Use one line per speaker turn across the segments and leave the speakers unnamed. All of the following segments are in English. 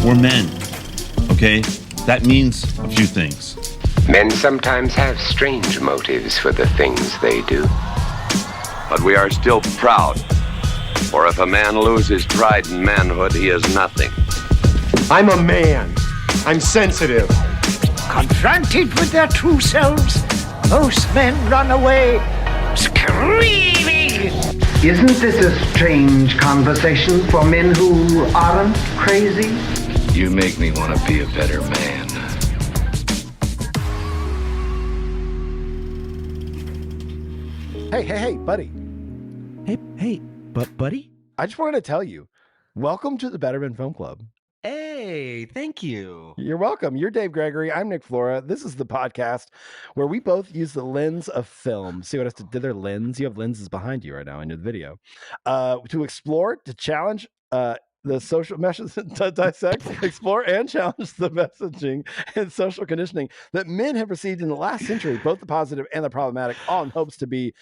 We're men, okay? That means a few things.
Men sometimes have strange motives for the things they do.
But we are still proud. For if a man loses pride in manhood, he is nothing.
I'm a man. I'm sensitive.
Confronted with their true selves, most men run away, screaming.
Isn't this a strange conversation for men who aren't crazy?
You make me want to be a better man.
Hey, buddy.
Hey, buddy?
I just wanted to tell you, welcome to the Better Men Film Club.
Hey, thank you.
You're welcome. You're Dave Gregory. I'm Nick Flora. This is the podcast where we both use the lens of film. See what I did there? Lens. You have lenses behind you right now in your video. To explore, to challenge the social messages, to dissect, explore, and challenge the messaging and social conditioning that men have received in the last century, both the positive and the problematic, all in hopes to be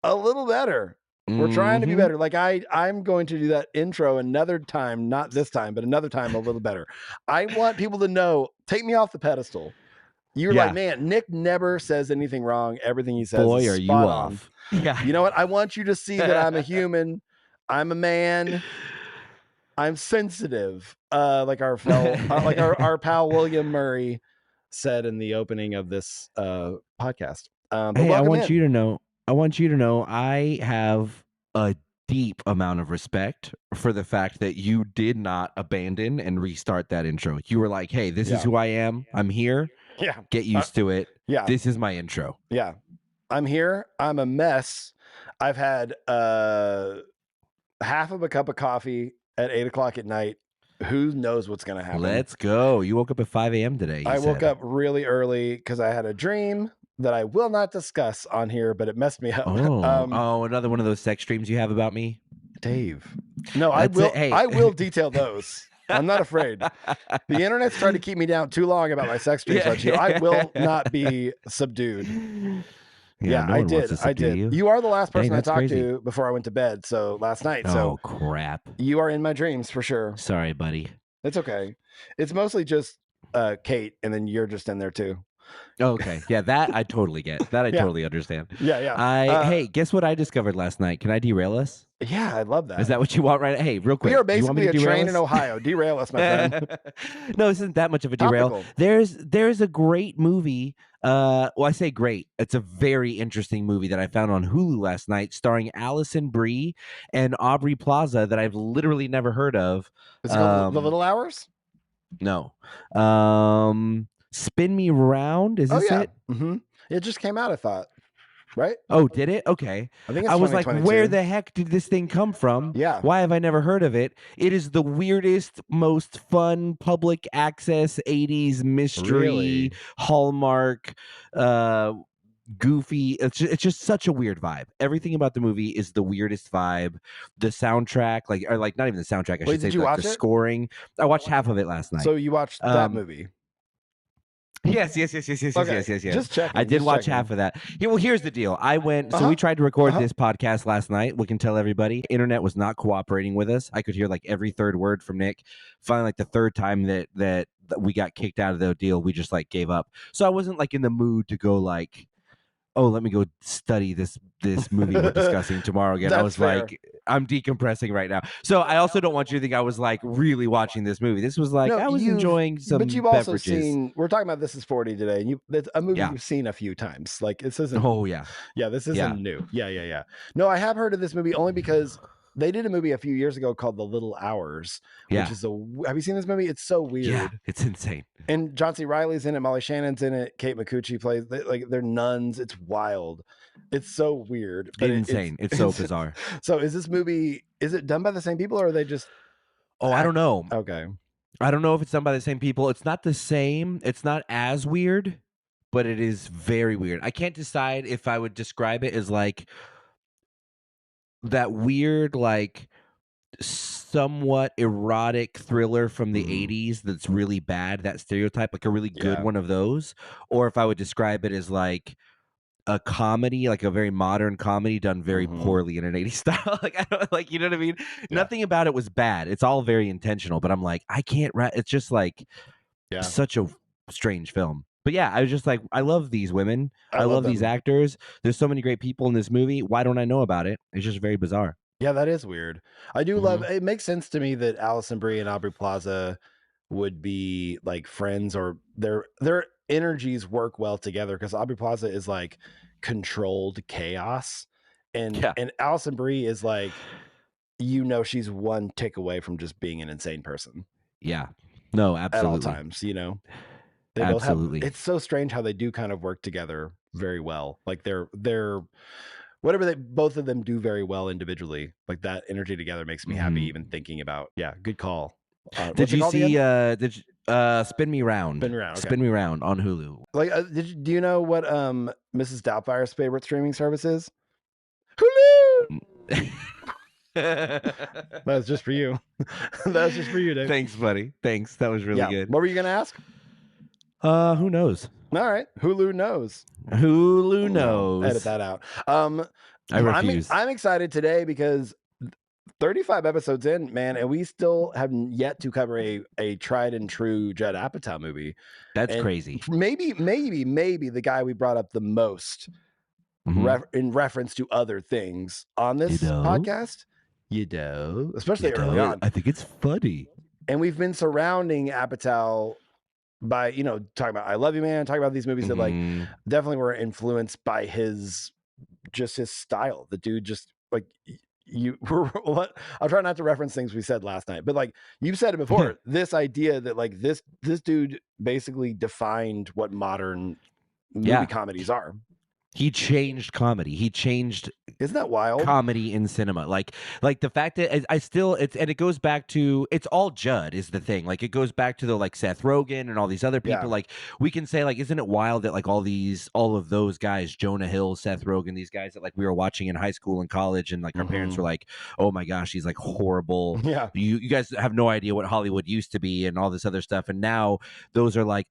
a little better. We're trying to be better. Like I'm going to do that intro another time, not this time, but another time a little better. I want people to know, take me off the pedestal. You're like, man, Nick never says anything wrong. Everything he says
Boy,
is
are you
spot
off.
on.
Yeah.
You know what? I want you to see that I'm a human. I'm a man. I'm sensitive. Like our pal William Murray said in the opening of this podcast.
Hey, I want you to know I have a deep amount of respect for the fact that you did not abandon and restart that intro. You were like, hey, this is who I am. I'm here.
Yeah.
Get used to it.
Yeah.
This is my intro.
Yeah. I'm here. I'm a mess. I've had half of a cup of coffee at 8:00 at night. Who knows what's going to happen?
Let's go. You woke up at 5 a.m. today.
I woke up really early because I had a dream that I will not discuss on here, but it messed me up.
Oh, another one of those sex dreams you have about me,
Dave. No, I will.
Hey.
I will detail those. I'm not afraid. The internet's tried to keep me down too long about my sex dreams. I will not be subdued. Yeah,
no
I
one wants
did.
to subdue
You are the last person I
that's
talked
crazy.
to before I went to bed. So last night.
Oh,
So
crap.
you are in my dreams for sure.
Sorry, buddy.
It's okay. It's mostly just Kate, and then you're just in there too.
Okay. Yeah, that I totally get. That I totally understand.
Yeah.
Hey, guess what I discovered last night? Can I derail us?
Yeah, I love that.
Is that what you want right? Hey, real quick.
We are
you want me
basically
to
a
derail
train
us?
in Ohio. Derail us, my friend.
No, this isn't that much of a derail.
Topical.
There's a great movie. Well, I say great. It's a very interesting movie that I found on Hulu last night, starring Allison Brie and Aubrey Plaza, that I've literally never heard of.
Is it called The Little Hours?
No. Spin Me Round. Is this it?
Mm-hmm. It just came out, I thought. Right?
Oh, did it? Okay.
I think it's
I was like,
2022.
where the heck did this thing come from?
Yeah.
Why have I never heard of it? It is the weirdest, most fun public access 80s mystery,
Really?
Hallmark, goofy. It's just such a weird vibe. Everything about the movie is the weirdest vibe. The soundtrack, or not even the soundtrack, I
Wait,
should say,
did you
like
watch
the
it?
scoring. I watched half of it last night.
So you watched that movie?
Yes.
Okay. Just checking.
I did
just
watch
checking.
half of that. Yeah, well, here's the deal. I went, so we tried to record this podcast last night. We can tell everybody. Internet was not cooperating with us. I could hear like every third word from Nick. Finally, like the third time that we got kicked out of the deal, we just like gave up. So I wasn't like in the mood to go like, oh, let me go study this movie we're discussing tomorrow again. I
That's
was
fair.
like, I'm decompressing right now. So I also don't want you to think I was like really watching this movie. This was like,
No,
I was enjoying some
But you've also
beverages.
seen, we're talking about This Is 40 today, and it's a movie you've seen a few times. Like, this isn't,
Oh, yeah.
this isn't
Yeah.
new. Yeah. No, I have heard of this movie only because they did a movie a few years ago called The Little Hours,
Yeah.
which is have you seen this movie? It's so weird.
Yeah, it's insane.
And John C. Reilly's in it, Molly Shannon's in it, Kate McCucci plays, they're nuns. It's wild. It's so weird. But
Insane. It's so bizarre.
So is this movie, is it done by the same people or are they just,
Oh, I don't know.
okay.
I don't know if it's done by the same people. It's not the same. It's not as weird, but it is very weird. I can't decide if I would describe it as like that weird, like somewhat erotic thriller from the 80s that's really bad, that stereotype, like a really good
Yeah.
one of those, or if I would describe it as like a comedy, like a very modern comedy done very poorly in an 80s style. Like, I don't like, you know what I mean? Nothing about it was bad. It's all very intentional, but I'm like, I can't it's just like such a strange film. But yeah, I was just like, I love these women. I love these actors. There's so many great people in this movie. Why don't I know about it? It's just very bizarre.
Yeah, that is weird. I do love it. Makes sense to me that Alison Brie and Aubrey Plaza would be like friends, or their energies work well together, because Aubrey Plaza is like controlled chaos, and Alison Brie is like, she's one tick away from just being an insane person.
Yeah. No, absolutely.
At all times, They
absolutely.
It's so strange how they do kind of work together very well. Like they're whatever both of them do very well individually. Like that energy together makes me happy even thinking about. Yeah, good call.
Did you see Spin Me Round?
Spin Me Round. Okay.
Spin Me Round on Hulu.
Like do you know what Mrs. Doubtfire's favorite streaming service is? Hulu. That was just for you. That was just for you, Dave.
Thanks, buddy. Thanks. That was really good.
What were you gonna ask?
Who knows?
All right. Hulu knows.
Hulu knows.
Edit that out.
I refuse.
I'm excited today because 35 episodes in, man, and we still have yet to cover a tried and true Judd Apatow movie.
That's crazy.
Maybe the guy we brought up the most in reference to other things on this podcast. Especially early on.
I think it's funny.
And we've been surrounding Apatow by, talking about I Love You Man, talking about these movies that like definitely were influenced by his style. The dude just like I'll try not to reference things we said last night, but like you've said it before, this idea that like this dude basically defined what modern movie comedies are.
He changed comedy. He changed.
Isn't that wild?
Comedy in cinema. Like the fact that it goes back to, it's all Judd is the thing. Like it goes back to the like Seth Rogen and all these other people. Like we can say like, isn't it wild that like all of those guys, Jonah Hill, Seth Rogen, these guys that like we were watching in high school and college, and like our parents were like, oh my gosh, he's like horrible.
Yeah.
You guys have no idea what Hollywood used to be and all this other stuff. And now those are like,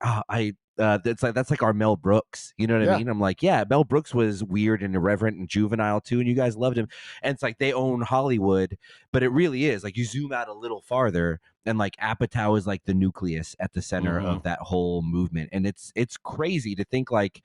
that's like our Mel Brooks, you know what I mean? I'm like, yeah, Mel Brooks was weird and irreverent and juvenile too, and you guys loved him. And it's like they own Hollywood, but it really is like you zoom out a little farther, and like Apatow is like the nucleus at the center of that whole movement, and it's crazy to think like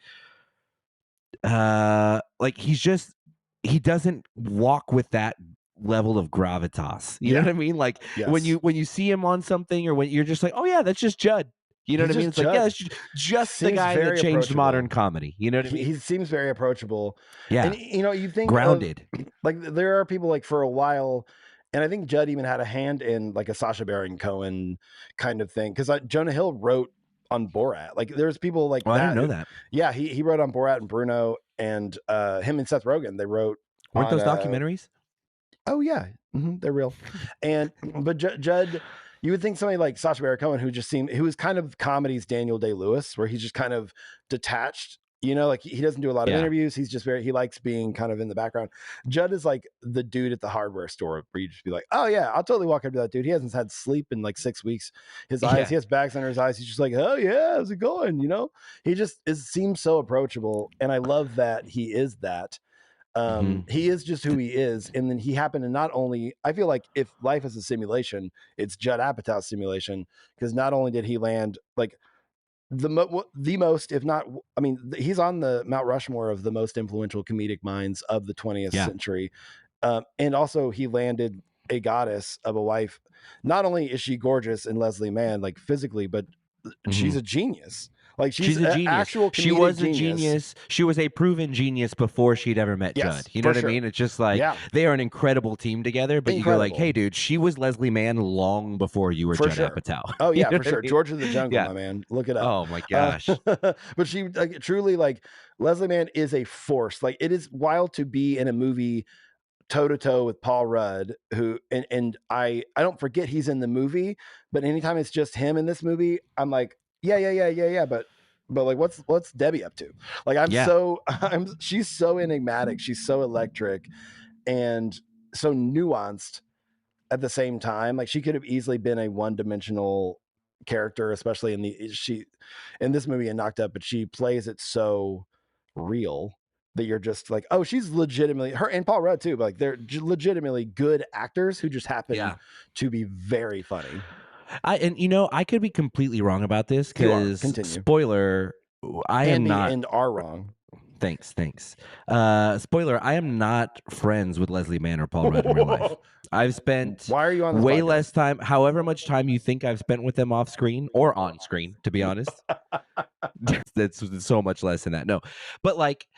he doesn't walk with that level of gravitas. You know what I mean? Like when you see him on something, or when you're just like, oh yeah, that's just Judd. You know what I mean? It's like, yeah, it's just the guy that changed modern comedy. You know what I mean?
He seems very approachable.
Yeah.
And, you think
grounded.
Like there are people like for a while, and I think Judd even had a hand in like a Sacha Baron Cohen kind of thing. Because Jonah Hill wrote on Borat. Like there's people like that.
I didn't know that.
Yeah, he wrote on Borat and Bruno, and him and Seth Rogen, they wrote.
Weren't those documentaries?
Oh yeah, they're real. But Judd. You would think somebody like Sacha Baron Cohen, who was kind of comedy's Daniel Day-Lewis, where he's just kind of detached, like he doesn't do a lot of interviews. He's just he likes being kind of in the background. Judd is like the dude at the hardware store where you just be like, oh yeah, I'll totally walk up to that dude. He hasn't had sleep in like 6 weeks. His eyes, he has bags under his eyes. He's just like, oh yeah, how's it going? He just seems so approachable. And I love that he is that. He is just who he is, and then he happened to not only, I feel like if life is a simulation, it's Judd Apatow's simulation, because not only did he land like the most, if not, I mean, he's on the Mount Rushmore of the most influential comedic minds of the 20th century, and also he landed a goddess of a wife. Not only is she gorgeous in Leslie Mann, like physically, but she's a genius. Like she's a genius. Actual
she was a genius. She was a proven genius before she'd ever met Judd. You know what I mean? It's just like they are an incredible team together. But you go like, hey, dude, she was Leslie Mann long before you were Judd Apatow.
Oh yeah, for sure. George of the Jungle, my man. Look it up.
Oh my gosh.
But she truly, like, Leslie Mann is a force. Like, it is wild to be in a movie toe to toe with Paul Rudd, who and I don't forget he's in the movie, but anytime it's just him in this movie, I'm like, yeah. But like, what's Debbie up to? Like, she's so enigmatic. She's so electric and so nuanced at the same time. Like, she could have easily been a one-dimensional character, especially in this movie in Knocked Up, but she plays it so real. that you're just like, oh, she's legitimately her and Paul Rudd too, but like they're legitimately good actors who just happen to be very funny.
I could be completely wrong about this because spoiler, I am not
and are wrong.
Thanks. Spoiler, I am not friends with Leslie Mann or Paul Rudd in real life. I've spent
Why are you on this
way
podcast?
less time, however much time you think I've spent with them off screen or on screen, to be honest. That's so much less than that. No. But like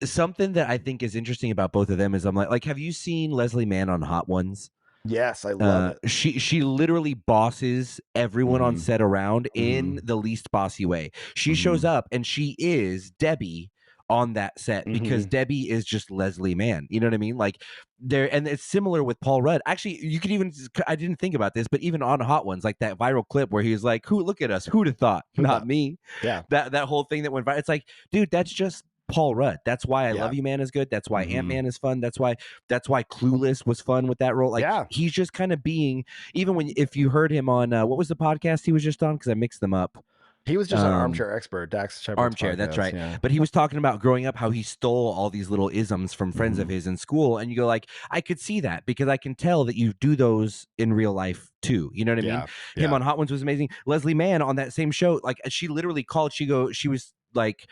something that I think is interesting about both of them is I'm like, have you seen Leslie Mann on Hot Ones?
Yes, I love it.
She literally bosses everyone on set around in the least bossy way. She shows up and she is Debbie on that set because Debbie is just Leslie Mann. You know what I mean? Like and it's similar with Paul Rudd. Actually, you could even, I didn't think about this, but even on Hot Ones, like that viral clip where he was like, look at us, who'd have thought? Not me.
Yeah.
That whole thing that went viral. It's like, dude, that's just Paul Rudd. That's why I Love You Man is good. That's why Ant-Man is fun. That's why Clueless was fun with that role. Like he's just kind of being, even if you heard him on what was the podcast he was just on? Because I mixed them up.
He was just an armchair expert, Dax Shepard's
Armchair,
podcast,
that's right.
Yeah.
But he was talking about growing up, how he stole all these little isms from friends of his in school. And you go like, I could see that because I can tell that you do those in real life too. You know what I mean? Him on Hot Ones was amazing. Leslie Mann on that same show, like she literally called, she was like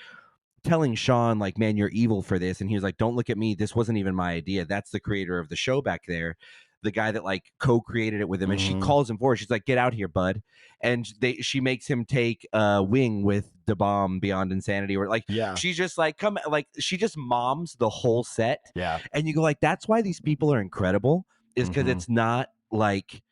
telling Sean, like, man, you're evil for this. And he was like, don't look at me. This wasn't even my idea. That's the creator of the show back there. The guy that like co-created it with him, and she calls him forward. She's like, "Get out here, bud!" And she makes him take Wing with the bomb Beyond Insanity, or like, she's just like, come, like, she just moms the whole set.
Yeah,
and you go like, that's why these people are incredible, is because it's not like,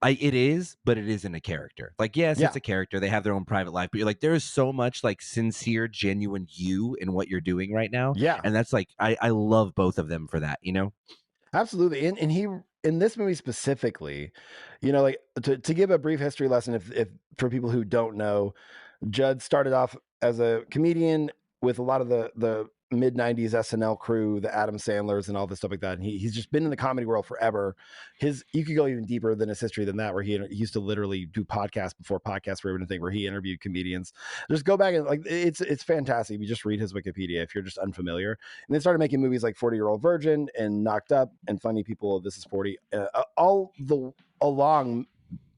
it is, but it isn't a character. Like, yes, it's a character. They have their own private life, but you're like, there is so much like sincere, genuine you in what you're doing right now.
Yeah,
and that's like, I love both of them for that. You know,
absolutely, and he. In this movie specifically, you know, like to give a brief history lesson, if for people who don't know, Judd started off as a comedian with a lot of the mid 90s SNL crew, the Adam Sandlers and all this stuff like that. And he's just been in the comedy world forever. You could go even deeper than his history than that, where he used to literally do podcasts before podcasts were even a thing, where he interviewed comedians. Just go back and like, it's fantastic. You just read his Wikipedia if you're just unfamiliar. And then started making movies like 40-Year-Old Virgin and Knocked Up and Funny People, This Is 40, along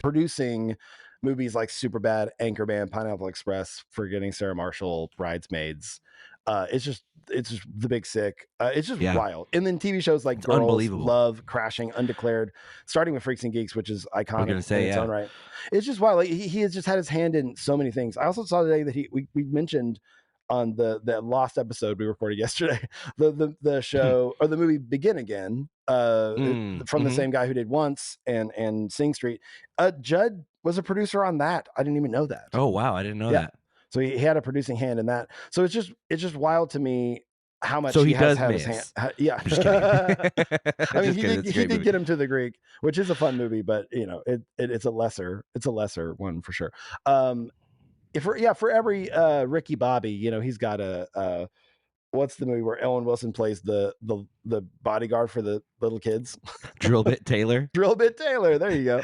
producing movies like Superbad, Anchorman, Pineapple Express, Forgetting Sarah Marshall, Bridesmaids. It's just The Big Sick. It's just wild. And then TV shows like Girls, Love, Crashing, Undeclared, starting with Freaks and Geeks, which is iconic in its own right. It's just wild. Like, he has just had his hand in so many things. I also saw today that we mentioned on the Lost episode we recorded yesterday, the show or the movie Begin Again, from the same guy who did Once and Sing Street. Judd was a producer on that. I didn't even know that.
Oh wow, I didn't know that.
So he had a producing hand in that. So it's just wild to me how much
he
has
does
had
miss.
his hand. Yeah.
I'm just kidding.
I mean, he did get him to the Greek, which is a fun movie, but you know, it's a lesser one for sure. For every Ricky Bobby, you know, he's got a what's the movie where Ellen Wilson plays the bodyguard for the little kids?
Drillbit Taylor.
Drillbit Taylor. There you go.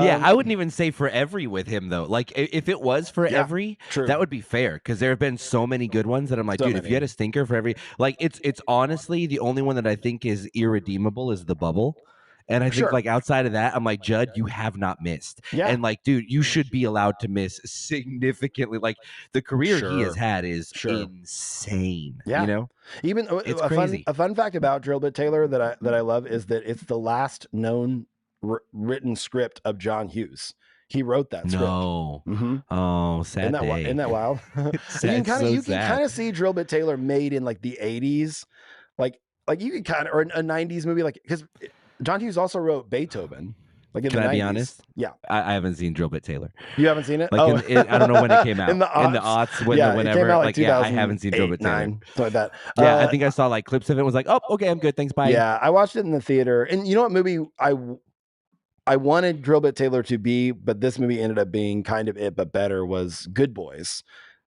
Yeah, I wouldn't even say for every with him though. Like if it was for every, that would be fair, because there have been so many good ones that I'm like, dude, if you had a stinker for every, like it's honestly the only one that I think is irredeemable is The Bubble. And I think like outside of that, I'm like, Judd, you have not missed. Yeah. And like, dude, you should be allowed to miss significantly. Like the career he has had is insane. Yeah. You know,
even
it's crazy.
A fun fact about Drillbit Taylor that I love is that it's the last known written script of John Hughes. He wrote that script.
No. Oh, sad day.
Isn't that wild? You can kind of see Drillbit Taylor made in like the 80s. Like you can kind of, or a 90s movie, like, because John Hughes also wrote Beethoven. Like in
Can
the 90s.
I be honest?
Yeah.
I haven't seen Drillbit Taylor.
You haven't seen it?
Like I don't know when it came out.
in the aughts,
whenever.
It came out like
I haven't seen Drillbit Taylor.
Something like that.
Yeah, I think I saw like clips of it and was like, oh, okay, I'm good. Thanks, bye.
Yeah, I watched it in the theater. And you know what movie I wanted Drillbit Taylor to be, but this movie ended up being kind of it, but better, was Good Boys.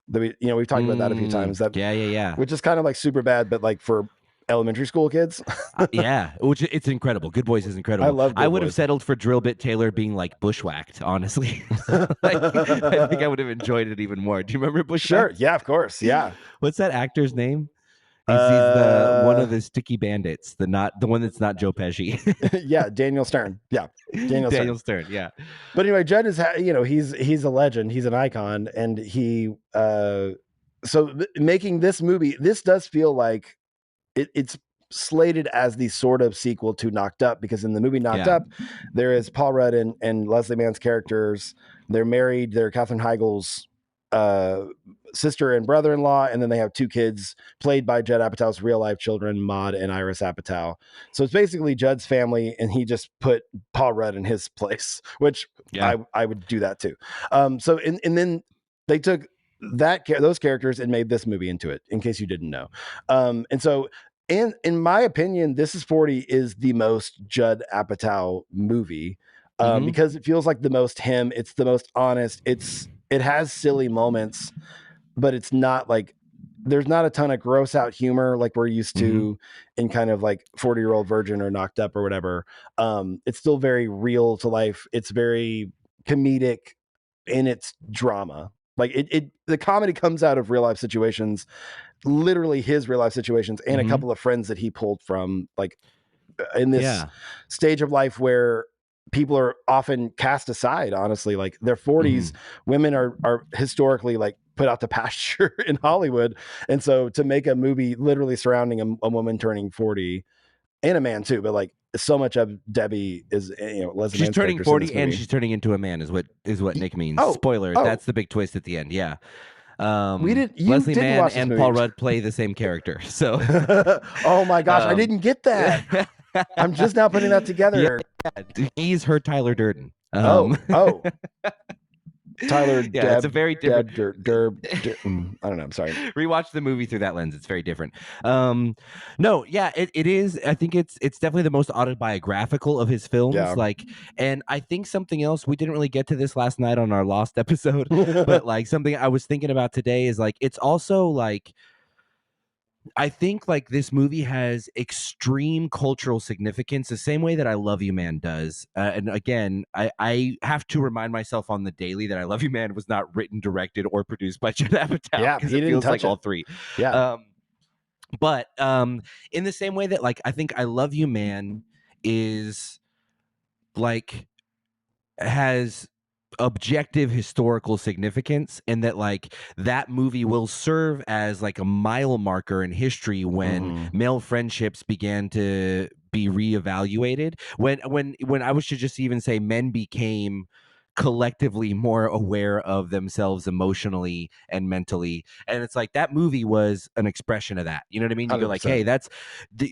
We've talked about that a few times.
Yeah.
Which is kind of like Superbad, but like for elementary school kids.
Yeah, which it's incredible. Good Boys is incredible. I would have settled for Drillbit Taylor being like bushwhacked, honestly. Like, I think I would have enjoyed it even more. Do you remember Bushwhacked?
Sure. Yeah, of course. Yeah.
What's that actor's name? He's the one of the sticky bandits, the one that's not Joe Pesci.
Yeah, Daniel Stern. Yeah,
Daniel Stern. Yeah.
But anyway, Judd is he's a legend. He's an icon, and he making this movie. This does feel like it's slated as the sort of sequel to Knocked Up, because in the movie Knocked Up, there is Paul Rudd and Leslie Mann's characters. They're married. They're Katherine Heigl's sister and brother-in-law, and then they have two kids played by Judd Apatow's real life children, Maud and Iris Apatow. So it's basically Judd's family, and he just put Paul Rudd in his place, which I would do that too. So then they took those characters and made this movie into it, in case you didn't know. And so in my opinion, This Is 40 is the most Judd Apatow movie, because it feels like the most him. It's the most honest. It has silly moments, but it's not like, there's not a ton of gross out humor like we're used to in kind of like 40-Year-Old Virgin or Knocked Up or whatever. It's still very real to life. It's very comedic in its drama. Like the comedy comes out of real life situations, literally his real life situations, and a couple of friends that he pulled from, like in this stage of life where people are often cast aside, honestly. Like their 40s, women are historically like put out to pasture in Hollywood. And so to make a movie literally surrounding a woman turning 40, and a man too, but like so much of Debbie is, Leslie
she's
Mann's
turning
character's
40 and she's turning into a man is what Nick means. Spoiler, that's the big twist at the end. Yeah. Leslie Mann and Paul Rudd play the same character. So
oh my gosh, I didn't get that. I'm just now putting that together.
Yeah, he's her Tyler Durden.
Tyler,
it's a very different.
I don't know. I'm sorry.
Rewatch the movie through that lens. It's very different. It is. I think it's definitely the most autobiographical of his films.
Yeah.
Like, and I think something else, we didn't really get to this last night on our Lost episode, but like something I was thinking about today is like, it's also like, I think like this movie has extreme cultural significance, the same way that I Love You Man does. And again, I have to remind myself on the daily that I Love You Man was not written, directed, or produced by Judd Apatow.
Yeah,
because
he
it
didn't
feels
touch
like
it.
all three.
Yeah.
But in the same way that like I think I Love You Man is like has objective historical significance, and that like that movie will serve as like a mile marker in history when male friendships began to be reevaluated, when I was to just even say men became collectively more aware of themselves emotionally and mentally. And it's like that movie was an expression of that. You know what I mean? You go like,
100%.
hey, that's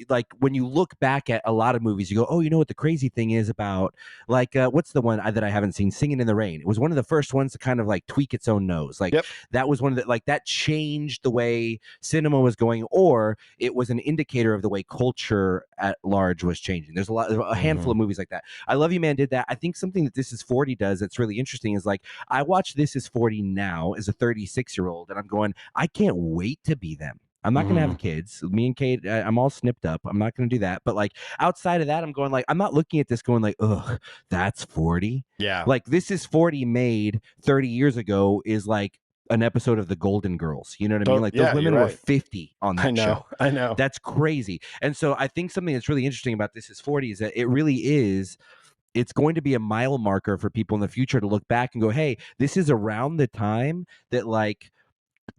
like when you look back at a lot of movies, you go, oh, you know what the crazy thing is about like what's the one that I haven't seen, Singing in the Rain. It was one of the first ones to kind of like tweak its own nose. Like that was one of the, like that changed the way cinema was going, or it was an indicator of the way culture at large was changing. There's a handful of movies like that. I Love You Man did that. I think something that This Is 40 does that's really interesting is like I watch This Is 40 now as a 36-year-old, and I'm going, I can't wait to be them. I'm not going to have kids. Me and Kate, I'm all snipped up. I'm not going to do that. But like outside of that, I'm going like, I'm not looking at this going like, ugh, that's 40.
Yeah.
Like This Is 40 made 30 years ago is like an episode of The Golden Girls. You know what I mean? Like those women were 50 on that show.
I know.
That's crazy. And so I think something that's really interesting about This Is 40 is that it really is, it's going to be a mile marker for people in the future to look back and go, hey, this is around the time that like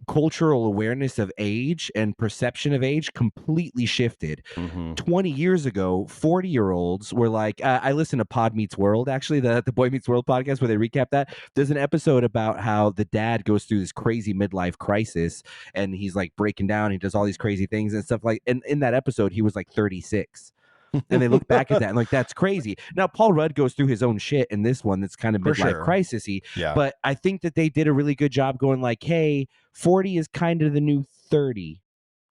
cultural awareness of age and perception of age completely shifted. 20 years ago, 40-year-olds were like, I listened to Pod Meets World, actually, the Boy Meets World podcast where they recap that. There's an episode about how the dad goes through this crazy midlife crisis and he's like breaking down. He does all these crazy things and stuff like, and in that episode, he was like 36. And they look back at that and like, that's crazy. Now, Paul Rudd goes through his own shit in this one that's kind of midlife crisis-y.
Yeah.
But I think that they did a really good job going like, hey, 40 is kind of the new 30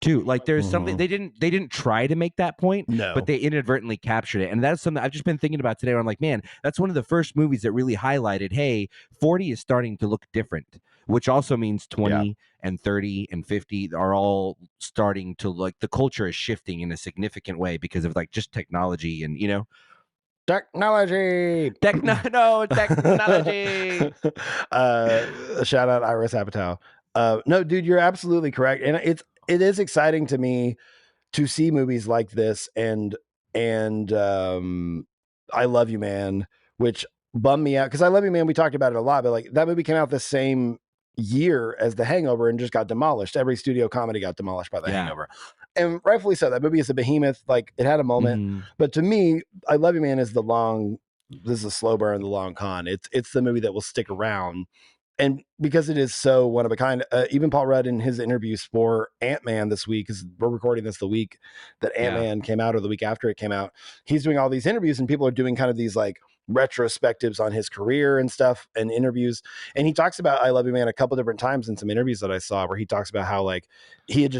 too. Like there's something they didn't try to make that point, but they inadvertently captured it. And that's something I've just been thinking about today where I'm like, man, that's one of the first movies that really highlighted, hey, 40 is starting to look different, which also means 20 and 30 and 50 are all starting to like, the culture is shifting in a significant way because of like just technology and, you know,
technology.
Technology.
Shout out Iris Apatow. No, dude, you're absolutely correct. And it is exciting to me to see movies like this and I Love You Man, which bummed me out because I Love You Man, we talked about it a lot, but like that movie came out the same year as The Hangover and just got demolished. Every studio comedy got demolished by The Hangover. And rightfully so. That movie is a behemoth. Like it had a moment, but to me, I Love You Man is this is a slow burn, the long con. It's the movie that will stick around. And because it is so one of a kind, even Paul Rudd in his interviews for Ant-Man this week, because we're recording this the week that Ant-Man came out or the week after it came out, he's doing all these interviews and people are doing kind of these like retrospectives on his career and stuff and interviews. And he talks about I Love You Man a couple different times in some interviews that I saw where he talks about how like he'd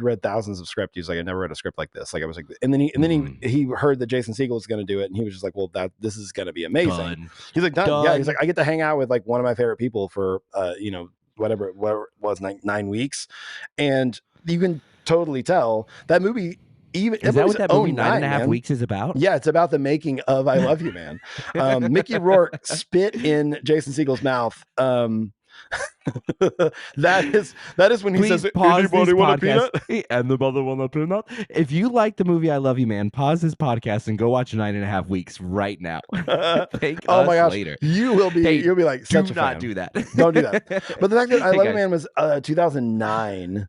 read thousands of scripts. He's like, I never read a script like this. Like I was like, and then he heard that Jason Segel was going to do it. And he was just like, well, this is going to be amazing.
Done.
He's like, done. Yeah. He's like, I get to hang out with like one of my favorite people for, whatever it was, 9 weeks. And you can totally tell that movie, is
that what that movie 9.5 Weeks is about?
Yeah, it's about the making of I Love You Man. Mickey Rourke spit in Jason Segel's mouth. That is when he
Please
says,
"Anybody want a peanut?" And the mother want a peanut. If you like the movie I Love You Man, pause this podcast and go watch 9.5 Weeks right now. Thank
oh
us
my gosh,
later.
you'll be like such a fan.
Do not do that.
Don't do that. But the fact that I Love You Man was 2009.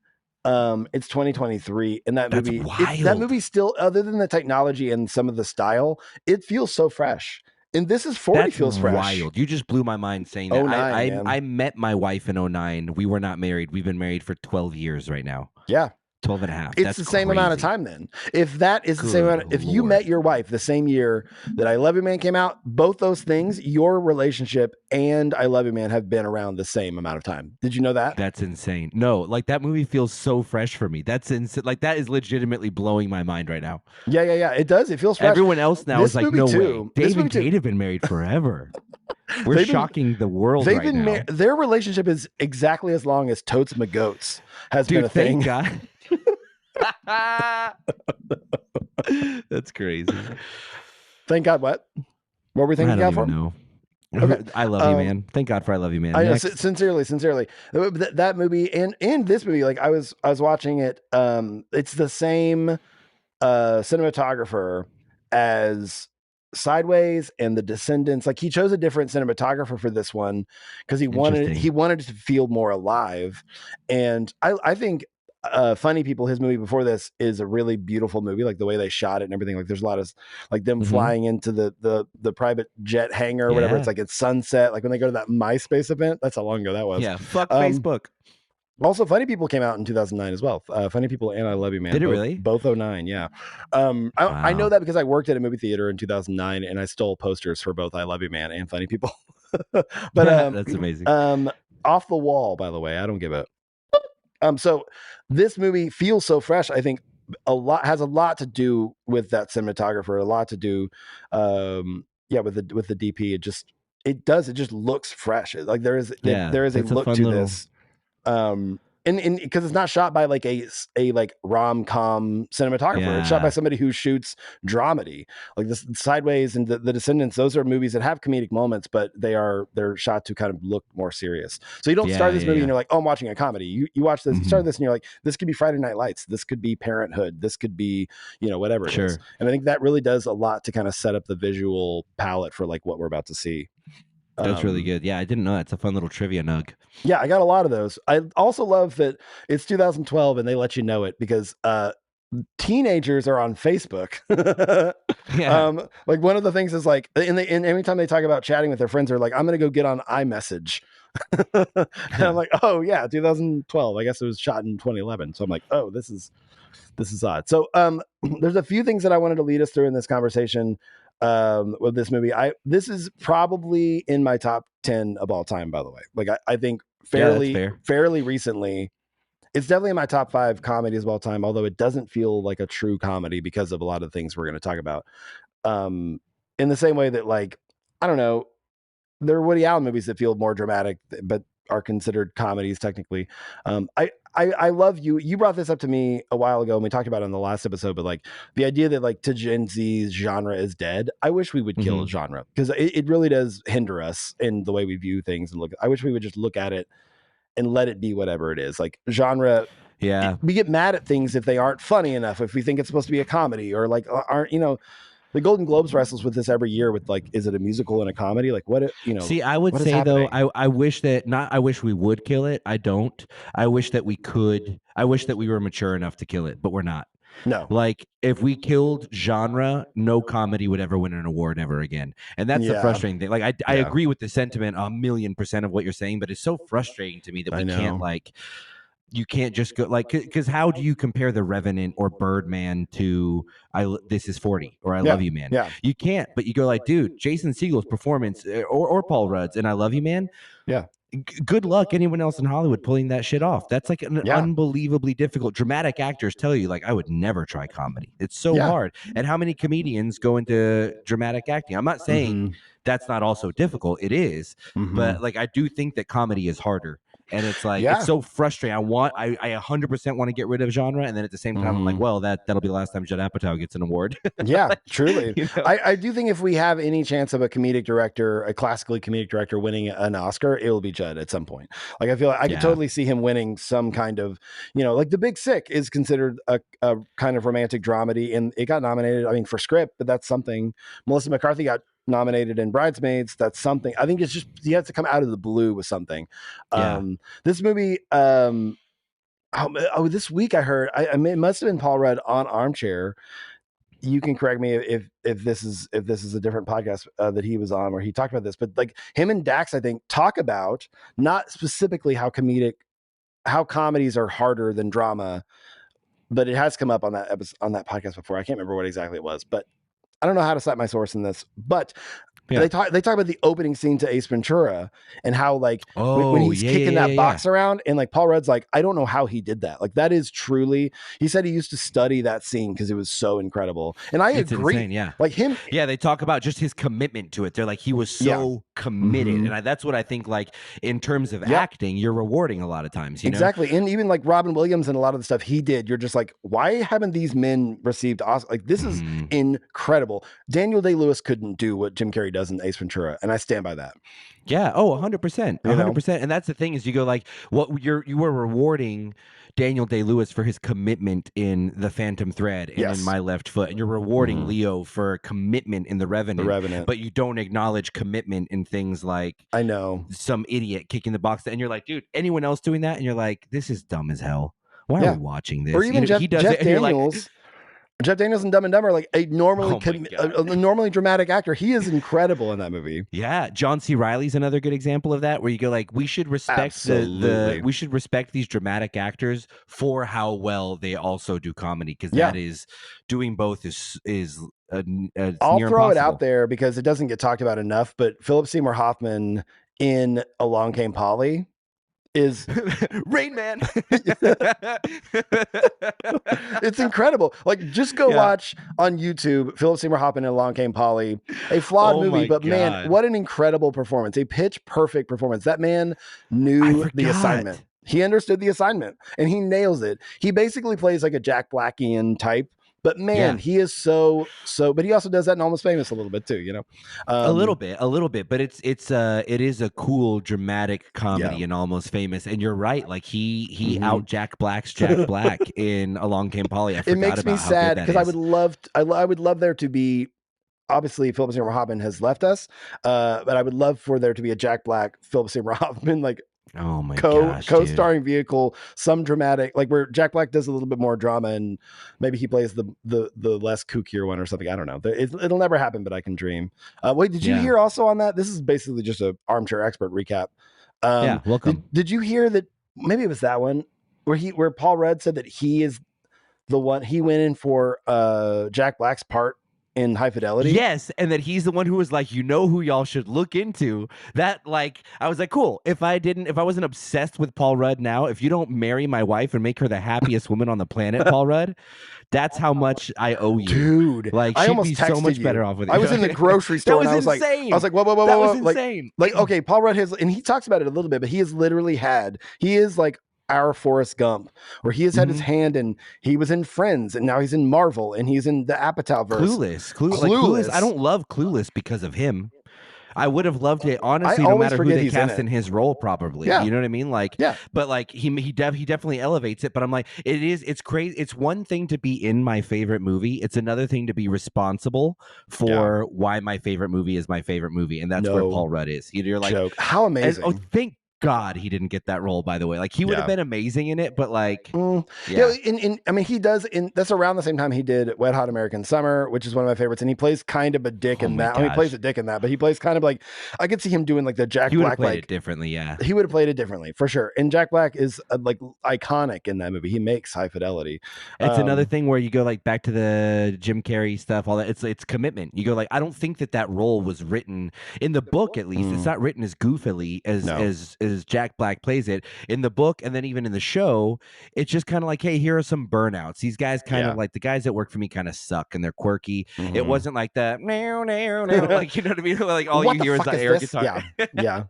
It's 2023, and that movie, that movie still, other than the technology and some of the style, it feels so fresh. And this is 40 feels fresh.
Wild. You just blew my mind saying that. I met my wife in 2009. We were not married. We've been married for 12 years right now.
Yeah.
12 and a half.
It's
That's
the same
crazy.
amount of time then. If that is the same amount, if you met your wife the same year that I Love You Man came out, both those things, your relationship and I Love You Man have been around the same amount of time. Did you know that?
That's insane. No, like that movie feels so fresh for me. That's insane. Like that is legitimately blowing my mind right now.
Yeah. It does. It feels fresh.
Everyone else now is like, no way. Dave and Kate have been married forever. We're shocking the world right now.
Their relationship is exactly as long as Totes McGoats has been a thing.
Thank God. That's crazy.
Thank God. What were we thanking God for?
No.
Okay.
I love you, man. Thank God for I Love You, man.
I know, sincerely. That movie and this movie, like I was watching it. It's the same cinematographer as Sideways and The Descendants. Like he chose a different cinematographer for this one because he wanted it to feel more alive. And I think Funny People, his movie before this, is a really beautiful movie. Like the way they shot it and everything. Like there's a lot of like them flying into the private jet hangar or whatever. It's like it's sunset. Like when they go to that MySpace event. That's how long ago that was.
Yeah. Fuck Facebook.
Also, Funny People came out in 2009 as well. Funny People and I Love You Man.
Did it really?
Both 2009, yeah. I know that because I worked at a movie theater in 2009 and I stole posters for both I Love You Man and Funny People. But
that's amazing.
Off the Wall, by the way, I don't give a. So this movie feels so fresh. I think has a lot to do with that cinematographer. A lot to do, with the DP. It just looks fresh. Like there is a look to this. And because it's not shot by like a like rom-com cinematographer. It's shot by somebody who shoots dramedy. Like this Sideways and the Descendants, those are movies that have comedic moments, but they're shot to kind of look more serious. So you don't start this movie and you're like, oh, I'm watching a comedy. You watch this, you start this and you're like, this could be Friday Night Lights, this could be Parenthood, this could be, whatever it is. And I think that really does a lot to kind of set up the visual palette for like what we're about to see.
That's really good. Yeah, I didn't know that. It's a fun little trivia nug.
Yeah, I got a lot of those. I also love that it's 2012 and they let you know it because teenagers are on Facebook. Like one of the things is like, and every time they talk about chatting with their friends, they're like, I'm going to go get on iMessage. And I'm like, oh yeah, 2012. I guess it was shot in 2011. So I'm like, oh, this is odd. So there's a few things that I wanted to lead us through in this conversation. With this movie, this is probably in my top 10 of all time, by the way. Like I think fairly recently, it's definitely in my top 5 comedies of all time, although it doesn't feel like a true comedy because of a lot of things we're going to talk about. In the same way that, like, I don't know, there are Woody Allen movies that feel more dramatic, but are considered comedies technically. I love you. You brought this up to me a while ago and we talked about it in the last episode, but like the idea that like to Gen Z's genre is dead. I wish we would kill genre because it really does hinder us in the way we view things and look. I wish we would just look at it and let it be whatever it is. Like genre
Yeah.
we get mad at things if they aren't funny enough, if we think it's supposed to be a comedy or like aren't, the Golden Globes wrestles with this every year with like, is it a musical and a comedy? Like what,
See, I would say though, I wish we would kill it. I don't. I wish that we could. I wish that we were mature enough to kill it, but we're not.
No.
Like if we killed genre, no comedy would ever win an award ever again. And that's the
Yeah.
frustrating thing. Like I
Yeah.
agree with the sentiment 1,000,000% of what you're saying, but it's so frustrating to me that
I
we
know.
can't like, you can't just go like, because how do you compare The Revenant or Birdman to This Is 40 or I Love You Man?
Yeah.
You can't, but you go like, dude, Jason Segel's performance or Paul Rudd's and I Love You Man.
Yeah.
Good luck anyone else in Hollywood pulling that shit off. That's like an
Yeah.
unbelievably difficult. Dramatic actors tell you like, I would never try comedy. It's so hard. And how many comedians go into dramatic acting? I'm not saying that's not also difficult. It is, but like I do think that comedy is harder. And it's like it's so frustrating. I 100% want to get rid of genre, and then at the same time, I'm like, well, that'll be the last time Judd Apatow gets an award.
Yeah, truly.
You know?
I do think if we have any chance of a classically comedic director winning an Oscar, it will be Judd at some point. Like I feel like I could totally see him winning some kind of, like The Big Sick is considered a kind of romantic dramedy, and it got nominated. I mean, for script, but that's something. Melissa McCarthy got nominated in Bridesmaids. That's something. I think it's just he has to come out of the blue with something. This movie, this week I heard it must have been Paul Rudd on Armchair. You can correct me if this is a different podcast that he was on where he talked about this, but like him and Dax, I think, talk about not specifically how comedies are harder than drama, but it has come up on that podcast before. I can't remember what exactly it was, but I don't know how to cite my source in this, but they talk about the opening scene to Ace Ventura and how like when he's kicking that box around and like Paul Rudd's like, I don't know how he did that. Like that is truly, he said he used to study that scene because it was so incredible. And I agree.
Insane,
like him.
Yeah. They talk about just his commitment to it. They're like, he was so committed. And that's what I think, like in terms of acting, you're rewarding a lot of times, you know?
Exactly. And even like Robin Williams and a lot of the stuff he did, you're just like, why haven't these men received Oscars? Like this is incredible. Daniel Day-Lewis couldn't do what Jim Carrey does in Ace Ventura, and I stand by that.
Yeah. 100%. 100%. And that's the thing is you go like, you were rewarding Daniel Day-Lewis for his commitment in The Phantom Thread and in My Left Foot, and you're rewarding Leo for commitment in The Revenant. But you don't acknowledge commitment in things like
I know
some idiot kicking the box, and you're like, dude, anyone else doing that? And you're like, this is dumb as hell. Why are we watching this?
Or even Jeff Daniels. Jeff Daniels in Dumb and Dumber, like a normally dramatic actor. He is incredible in that movie.
Yeah, John C. Reilly's another good example of that, where you go like, we should respect we should respect these dramatic actors for how well they also do comedy, because that is doing both is
I'll throw it out there because it doesn't get talked about enough. But Philip Seymour Hoffman in Along Came Polly is
Rain Man.
It's incredible. Like just go watch on YouTube Philip Seymour Hoffman in Along Came Polly, a flawed movie, but man, what an incredible performance. A pitch perfect performance. That man knew the assignment. He understood the assignment and he nails it. He basically plays like a Jack Blackian type. But man, he is so. But he also does that in Almost Famous a little bit too, you know.
A little bit. But it is a cool dramatic comedy in Almost Famous, and you're right. Like he out Jack Black's Jack Black in Along Came Polly. It makes me sad
because I would love there to be. Obviously, Philip Seymour Hoffman has left us, but I would love for there to be a Jack Black, Philip Seymour Hoffman like.
Oh my gosh,
co-starring vehicle, some dramatic, like where Jack Black does a little bit more drama and maybe he plays the less kookier one or something. I don't know. It'll never happen, but I can dream. Wait, did you hear also on that? This is basically just a armchair expert recap.
Welcome.
Did you hear that? Maybe it was that one where Paul Rudd said that he is the one he went in for Jack Black's part in High Fidelity.
Yes, and that he's the one who was like, who y'all should look into. That like, I was like, cool. If I wasn't obsessed with Paul Rudd now, if you don't marry my wife and make her the happiest woman on the planet, Paul Rudd, that's how much I owe you,
dude.
Like,
I
she'd
almost
be so much
you.
better off with it.
I was in the grocery store and I was
insane.
like, whoa,
that was insane.
Like, okay, Paul Rudd has, and he talks about it a little bit, but he is like our Forrest Gump, where he has had his hand in. He was in Friends, and now he's in Marvel, and he's in the Apatow verse.
Clueless. I don't love Clueless because of him. I would have loved it honestly, no
always
matter who
forget
they
he's in
cast
it.
in his role. Probably,
Yeah.
you know what I mean? Like,
Yeah.
but like he definitely elevates it. But I'm like, it's crazy. It's one thing to be in my favorite movie. It's another thing to be responsible for why my favorite movie is my favorite movie, and that's where
No
Paul Rudd is. You're like,
joke. How amazing!
oh, thank God he didn't get that role. By the way, like he would have been amazing in it, but like,
yeah. I mean, he does. That's around the same time he did Wet Hot American Summer, which is one of my favorites, and he plays kind of a dick in that. I mean, he plays a dick in that, but he plays kind of like I could see him doing like the Jack
he would have
Black
played
like
it differently. Yeah,
he would have played it differently for sure. And Jack Black is like iconic in that movie. He makes High Fidelity.
It's another thing where you go like back to the Jim Carrey stuff, all that. It's commitment. You go like, I don't think that role was written in the book. At least it's not written as goofily as Jack Black plays it in the book, and then even in the show, it's just kind of like, hey, here are some burnouts. These guys kind of like the guys that work for me kind of suck and they're quirky. It wasn't like that, like you know what I mean? Like all you hear is the air guitar.
Yeah.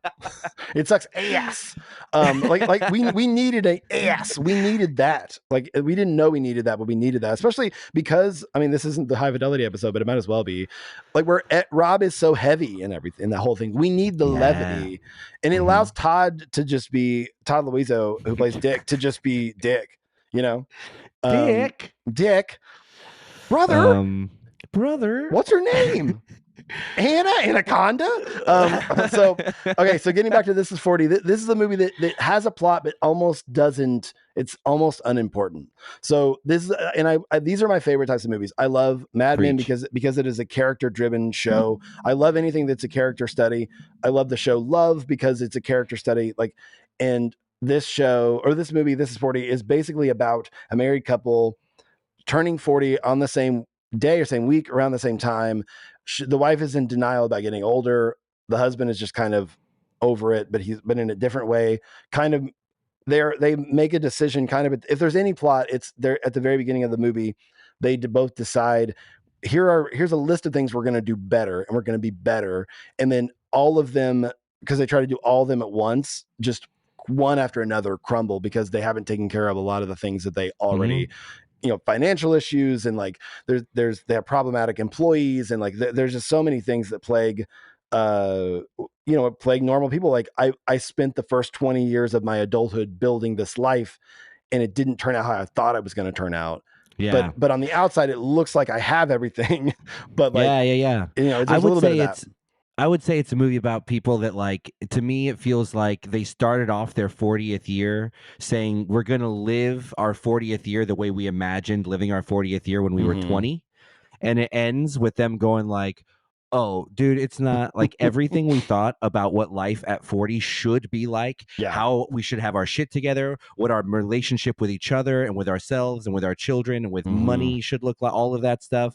It sucks ass. Like we needed a ass. We needed that. Like we didn't know we needed that, but we needed that, especially because I mean, this isn't the High Fidelity episode, but it might as well be. Like Rob is so heavy in everything, in that whole thing. We need the levity, and it allows Todd to just be Todd Luizzo, who plays Dick, to just be Dick. You know, Dick, brother, what's her name? Hannah Anaconda. So getting back to This Is 40, this is a movie that has a plot but almost doesn't. It's almost unimportant. So this is, and I these are my favorite types of movies. I love Mad Men because it is a character driven show. I love anything that's a character study. I love the show Love because it's a character study. Like, and this show or this movie, This Is 40, is basically about a married couple turning 40 on the same day or same week around the same time. The wife is in denial about getting older. The husband is just kind of over it, but he's been in a different way. Kind of, they make a decision. Kind of, if there's any plot, it's there at the very beginning of the movie. They both decide here's a list of things we're going to do better, and we're going to be better. And then all of them, because they try to do all of them at once, just one after another crumble because they haven't taken care of a lot of the things that they already. You know, financial issues, and like they have problematic employees, and like there's just so many things that plague normal people. Like I spent the first 20 years of my adulthood building this life, and it didn't turn out how I thought it was going to turn out. Yeah. But on the outside, it looks like I have everything. But like,
yeah.
You know, there's a little bit of that.
I would say it's a movie about people that, like, to me, it feels like they started off their 40th year saying, we're going to live our 40th year the way we imagined living our 40th year when we were 20. And it ends with them going like, oh, dude, it's not like everything we thought about what life at 40 should be like, how we should have our shit together, what our relationship with each other and with ourselves and with our children and with money should look like. All of that stuff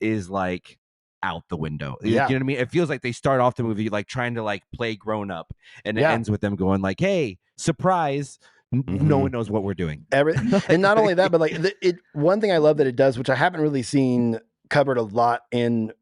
is like out the window. You know what I mean? It feels like they start off the movie like trying to like play grown up, and it ends with them going like, hey, surprise, no one knows what we're doing.
And not only that, but like one thing I love that it does, which I haven't really seen covered a lot in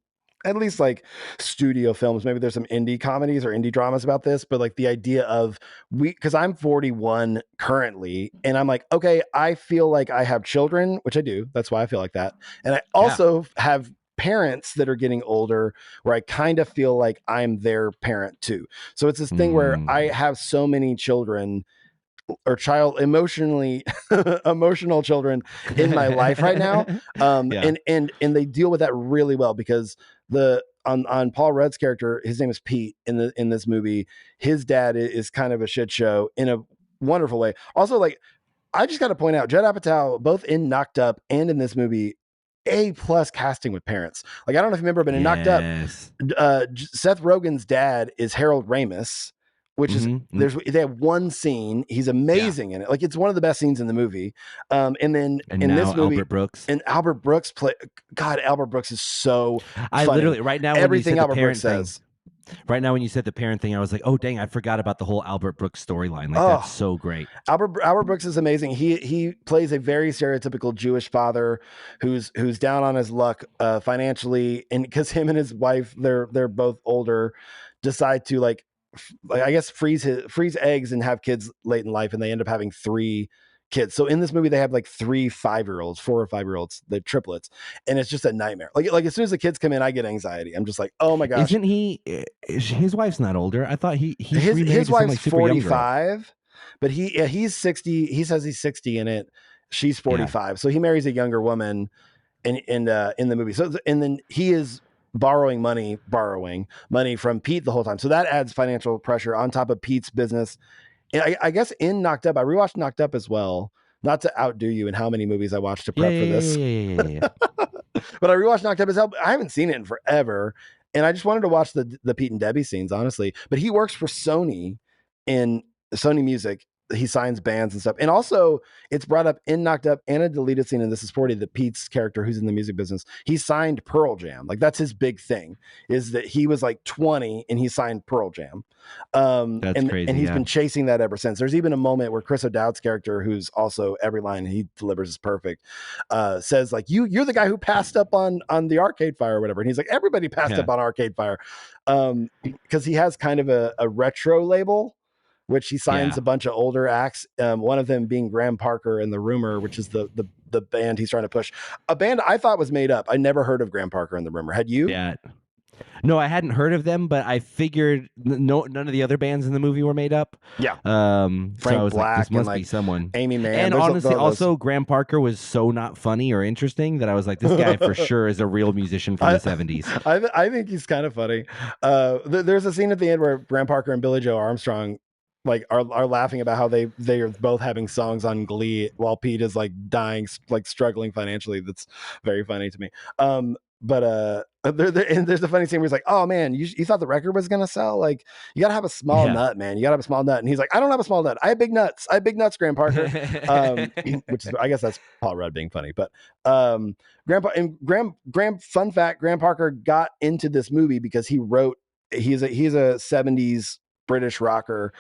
at least like studio films, maybe there's some indie comedies or indie dramas about this, but like the idea of because I'm 41 currently, and I'm like, okay, I feel like I have children, which I do. That's why I feel like that. And I also have parents that are getting older where I kind of feel like I'm their parent too. So it's this thing where I have so many children or emotional children in my life right now. And they deal with that really well because on Paul Rudd's character, his name is Pete in this movie. His dad is kind of a shit show in a wonderful way. Also, like, I just got to point out Judd Apatow, both in Knocked Up and in this movie, A+ casting with parents. Like, I don't know if you remember, but in Knocked Up, Seth Rogen's dad is Harold Ramis, which is they have one scene. He's amazing in it. Like, it's one of the best scenes in the movie. And then in this movie, Albert Brooks Albert Brooks is so funny.
Literally right now,
everything Albert Brooks says.
Right now, when you said the parent thing, I was like, "Oh, dang! I forgot about the whole Albert Brooks storyline. Like, that's so great."
Albert Brooks is amazing. He plays a very stereotypical Jewish father who's down on his luck financially, and because him and his wife, they're both older, decide to like I guess freeze eggs and have kids late in life, and they end up having 3 kids. So in this movie, they have like 3 5-year-olds, 4 or 5-year-olds, the triplets, and it's just a nightmare. Like as soon as the kids come in, I get anxiety. I'm just like, oh my gosh.
Isn't he? His wife's not older. I thought
His wife's
like super young girl.
45, but he's 60. He says he's 60 in it. She's 45, so he marries a younger woman in the movie. So and then he is borrowing money from Pete the whole time. So that adds financial pressure on top of Pete's business. And I guess in Knocked Up, I rewatched Knocked Up as well. Not to outdo you in how many movies I watched to prep for this.
Yeah.
But I rewatched Knocked Up as hell. I haven't seen it in forever. And I just wanted to watch the Pete and Debbie scenes, honestly. But he works for Sony in Sony Music. He signs bands and stuff. And also it's brought up in Knocked Up and a deleted scene in This Is 40 that Pete's character, who's in the music business, he signed Pearl Jam. Like that's his big thing, is that he was like 20 and he signed Pearl Jam.
That's crazy.
And he's been chasing that ever since. There's even a moment where Chris O'Dowd's character, who's also every line he delivers is perfect, says like, you're the guy who passed up on the Arcade Fire or whatever. And he's like, everybody passed up on Arcade Fire. Because he has kind of a retro label, which he signs a bunch of older acts. One of them being Graham Parker and The Rumor, which is the band he's trying to push. A band I thought was made up. I never heard of Graham Parker and The Rumor. Had you?
Yeah. No, I hadn't heard of them, but I figured none of the other bands in the movie were made up.
Yeah.
Frank
so I was
Black,
like,
this must be someone.
Amy Mann.
And honestly, also Graham Parker was so not funny or interesting that I was like, this guy for sure is a real musician from the 70s.
I think he's kind of funny. There's a scene at the end where Graham Parker and Billie Joe Armstrong like are laughing about how they are both having songs on Glee while Pete is like dying, like struggling financially. That's very funny to me. But and there's a funny scene where he's like, oh man, you thought the record was gonna sell? Like, you gotta have a small nut, man. You gotta have a small nut. And he's like, I don't have a small nut. I have big nuts. Graham Parker. Which is, I guess that's Paul Rudd being funny. But Graham fun fact, Graham Parker got into this movie because he's a 70s British rocker,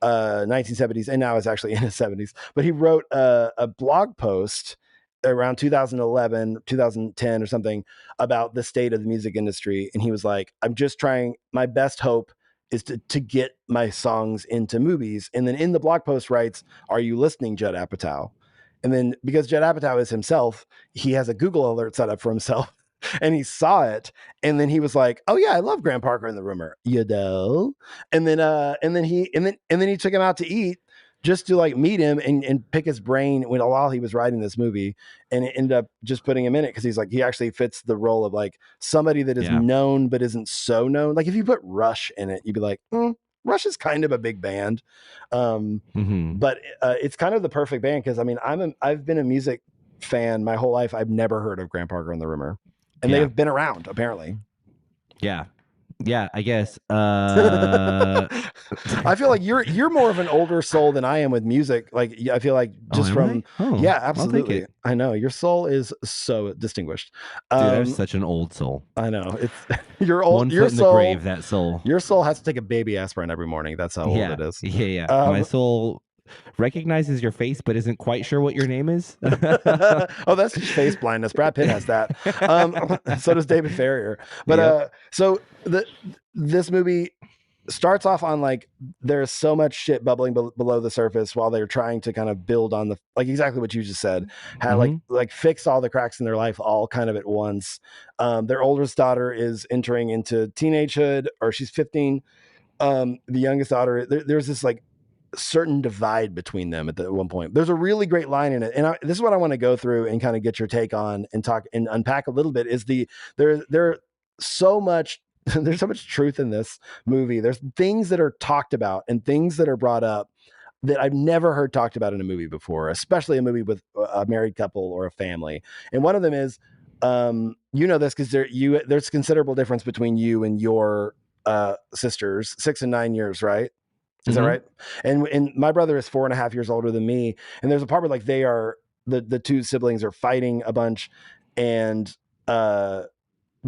1970s, and now is actually in his 70s. But he wrote a blog post around 2011, 2010 or something about the state of the music industry. And he was like, I'm just trying, my best hope is to get my songs into movies. And then in the blog post writes, are you listening, Judd Apatow? And then because Judd Apatow is himself, he has a Google alert set up for himself. And he saw it, and then he was like, "Oh yeah, I love Graham Parker and The Rumor, you know." And then he took him out to eat just to like meet him and pick his brain while he was writing this movie, and it ended up just putting him in it because he's like, he actually fits the role of like somebody that is known but isn't so known. Like if you put Rush in it, you'd be like, Rush is kind of a big band, but it's kind of the perfect band because I mean I've been a music fan my whole life. I've never heard of Graham Parker and The Rumor. And they have been around, apparently.
Yeah, I guess.
I feel like you're more of an older soul than I am with music. Like I feel like just yeah, absolutely. I know your soul is so distinguished.
Dude, I have such an old soul.
I know it's your old.
One
your
foot in
soul,
the grave. That soul.
Your soul has to take a baby aspirin every morning. That's how old it is.
Yeah. My soul recognizes your face but isn't quite sure what your name is.
Oh, that's just face blindness. Brad Pitt has that. So does David Farrier. But so this movie starts off on like there's so much shit bubbling below the surface while they're trying to kind of build on the like exactly what you just said, like fix all the cracks in their life all kind of at once. Their oldest daughter is entering into teenagehood, or she's 15. The youngest daughter, there's this like certain divide between them at one point. There's a really great line in it, and this is what I want to go through and kind of get your take on and talk and unpack a little bit. Is there's so much truth in this movie. There's things that are talked about and things that are brought up that I've never heard talked about in a movie before, especially a movie with a married couple or a family. And one of them is, you know this because there's considerable difference between you and your sisters, 6 and 9 years, right? Is that right? And my brother is 4.5 years older than me. And there's a part where like they are the two siblings are fighting a bunch, and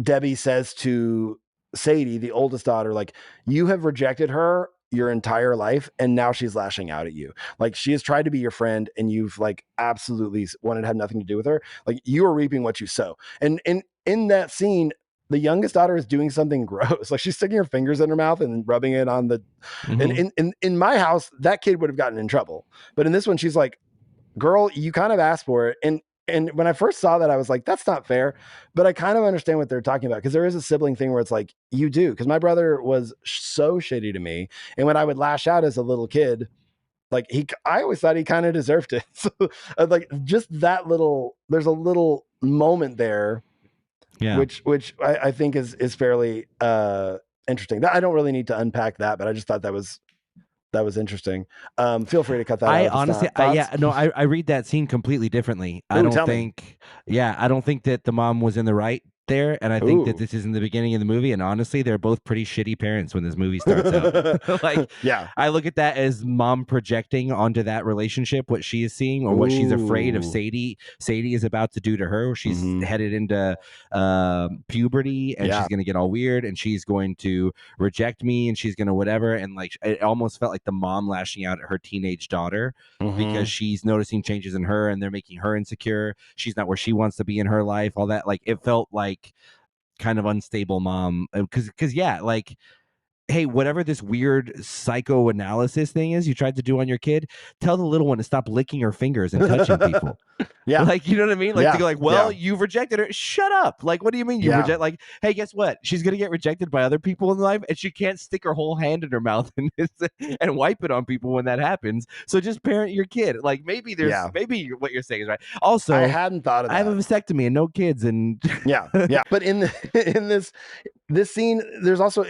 Debbie says to Sadie, the oldest daughter, like, you have rejected her your entire life, and now she's lashing out at you. Like, she has tried to be your friend, and you've like absolutely wanted to have nothing to do with her. Like, you are reaping what you sow. And in that scene, the youngest daughter is doing something gross. Like, she's sticking her fingers in her mouth and rubbing it on the, and in my house, that kid would have gotten in trouble. But in this one, she's like girl, you kind of asked for it. And when I first saw that, I was like, that's not fair. But I kind of understand what they're talking about, because there is a sibling thing where it's like, you do. Because my brother was so shitty to me. And when I would lash out as a little kid, like I always thought he kind of deserved it. So like just that little, there's a little moment there, which I think is fairly interesting. I don't really need to unpack that, but I just thought that was interesting. Feel free to cut that out.
I honestly, I read that scene completely differently. I don't think that the mom was in the right there, and I think that this is in the beginning of the movie, and honestly they're both pretty shitty parents when this movie starts out. Like, I look at that as mom projecting onto that relationship what she is seeing, or what she's afraid of Sadie is about to do to her. She's headed into puberty, and she's going to get all weird, and she's going to reject me, and she's going to whatever. And like, it almost felt like the mom lashing out at her teenage daughter because she's noticing changes in her, and they're making her insecure. She's not where she wants to be in her life, all that. Like, it felt like kind of unstable mom, because like, hey, whatever this weird psychoanalysis thing is you tried to do on your kid, tell the little one to stop licking her fingers and touching people. Like, you know what I mean? Like, to go like, well, you've rejected her. Shut up. Like, what do you mean you reject? Like, hey, guess what? She's gonna get rejected by other people in life, and she can't stick her whole hand in her mouth and wipe it on people when that happens. So just parent your kid. Like, maybe maybe what you're saying is right. Also,
I hadn't thought of that.
I have a vasectomy and no kids, and
but in this scene, there's also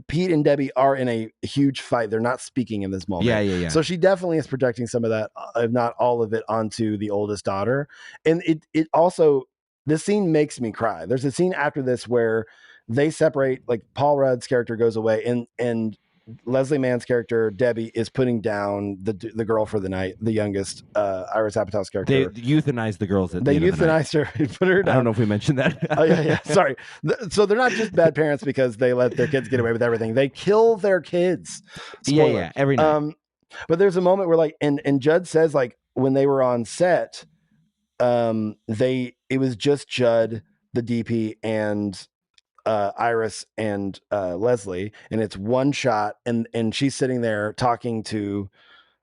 Pete and Debbie are in a huge fight. They're not speaking in this moment. So she definitely is projecting some of that, if not all of it, onto the oldest daughter. And it also, this scene makes me cry. There's a scene after this where they separate, like Paul Rudd's character goes away, and Leslie Mann's character, Debbie, is putting down the girl for the night, the youngest, Iris Apatow's character.
They euthanized the girls at the end
euthanized her and put her down.
I don't know if we mentioned that.
Oh, yeah. Sorry. So they're not just bad parents because they let their kids get away with everything. They kill their kids. Spoiler.
Every night.
But there's a moment where, like, and Judd says, like, when they were on set, it was just Judd, the DP, and Iris and Leslie, and it's one shot, and she's sitting there talking to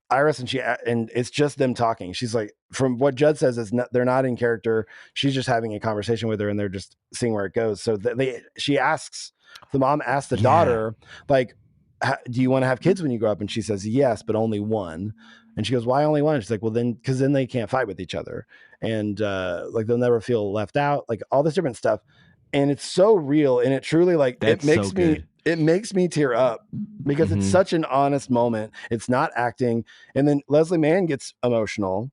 Iris, and it's just them talking. She's like, from what Judd says, is they're not in character. She's just having a conversation with her, and they're just seeing where it goes. So the mom asks the daughter, like, do you want to have kids when you grow up? And she says yes, but only one. And she goes, why only one? She's like, well, then because then they can't fight with each other, and like, they'll never feel left out, like all this different stuff. And it's so real, and it truly, like, it makes me tear up, because it's such an honest moment. It's not acting. And then Leslie Mann gets emotional,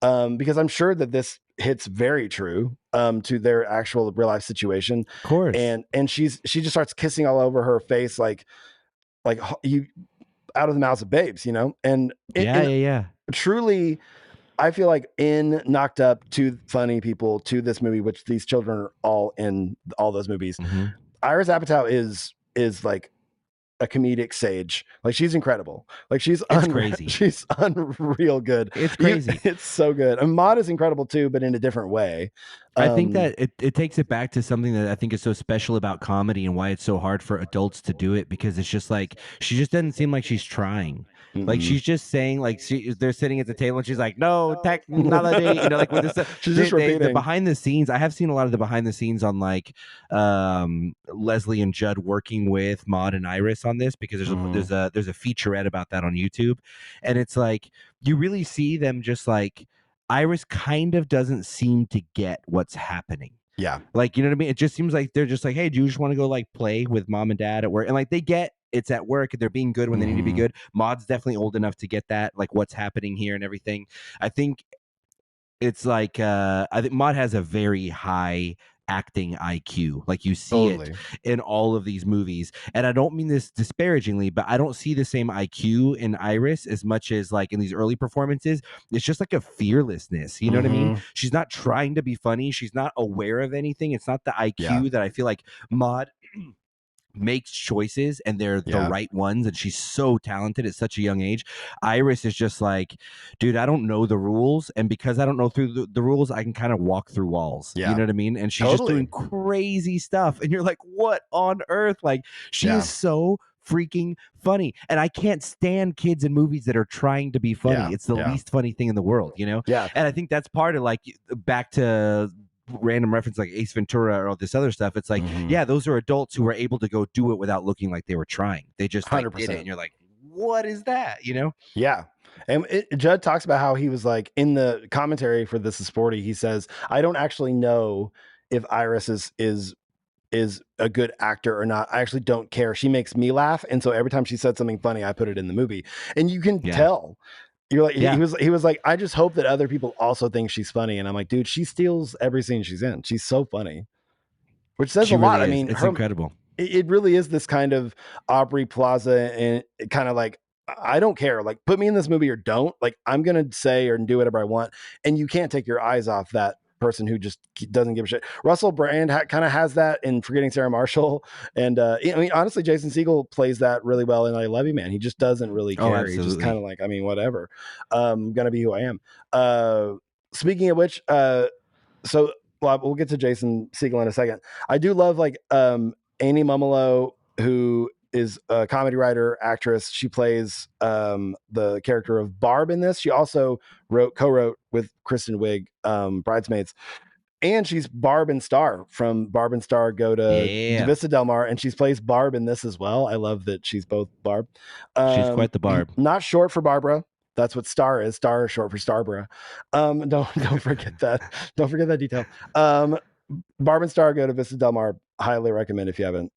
because I'm sure that this hits very true to their actual real life situation.
Of course.
And she just starts kissing all over her face, like you, out of the mouths of babes, you know? And truly, I feel like in Knocked Up, to funny people, to this movie, which these children are all in all those movies, Iris Apatow is like a comedic sage. Like, she's incredible. Like, she's
crazy.
She's unreal good.
It's crazy.
It's so good. And Maude is incredible too, but in a different way.
I think that it takes it back to something that I think is so special about comedy, and why it's so hard for adults to do it, because it's just like, she just doesn't seem like she's trying. Like, she's just saying, like, they're sitting at the table and she's like, no technology, you know, like, with this stuff.
She's just repeating.
The behind the scenes, I have seen a lot of the behind the scenes on, like, Leslie and Judd working with Maude and Iris on this, because there's a featurette about that on YouTube, and it's like, you really see them just like, Iris kind of doesn't seem to get what's happening.
Yeah.
Like, you know what I mean? It just seems like they're just like, hey, do you just want to go, like, play with mom and dad at work? And, like, they get it's at work, and they're being good when they need to be good. Maude's definitely old enough to get that, like, what's happening here and everything. I think it's like, I think Maude has a very high acting IQ. Like, you see it in all of these movies, and I don't mean this disparagingly, but I don't see the same IQ in Iris as much as, like, in these early performances. It's just like a fearlessness, you know what I mean? She's not trying to be funny, she's not aware of anything. It's not the IQ that I feel like Maude makes choices, and they're the right ones, and she's so talented at such a young age. Iris is just like, dude, I don't know the rules, and because I don't know through the rules, I can kind of walk through walls. You know what I mean? And she's just doing crazy stuff, and you're like, what on earth? Like, she is so freaking funny. And I can't stand kids in movies that are trying to be funny.
Yeah,
It's the
yeah.
least funny thing in the world, you know?
Yeah.
And I think that's part of like back to random reference like Ace Ventura or all this other stuff. It's like, yeah, those are adults who were able to go do it without looking like they were trying. They just like, did
100%.
it. And you're like, what is that? You know?
Yeah. And Judd talks about how he was like in the commentary for This Is Sporty. He says, I don't actually know if Iris is a good actor or not. I actually don't care. She makes me laugh. And so every time she said something funny, I put it in the movie. And you can tell. You're like, he was like, I just hope that other people also think she's funny. And I'm like, dude, she steals every scene she's in. She's so funny, which says
She
a lot.
really
I
is.
mean,
It's incredible.
It really is this kind of Aubrey Plaza and kind of like, I don't care. Like, put me in this movie or don't. Like, I'm going to say or do whatever I want. And you can't take your eyes off that person who just doesn't give a shit. Russell Brand kind of has that in Forgetting Sarah Marshall. And I mean, honestly, Jason Segel plays that really well in I Love You, Man. He just doesn't really care. He's just kind of like, I mean, whatever. Gonna be who I am. Speaking of which, so we'll get to Jason Segel in a second. I do love like Annie Mumolo, who is a comedy writer, actress. She plays the character of Barb in this. She also co-wrote with Kristen Wiig, Bridesmaids. And she's Barb and Star from Barb and Star Go to Vista Del Mar. And she plays Barb in this as well. I love that she's both Barb.
She's quite the Barb.
Not short for Barbara. That's what Star is. Star is short for Starborough. Don't forget that. Don't forget that detail. Barb and Star Go to Vista Del Mar. Highly recommend if you haven't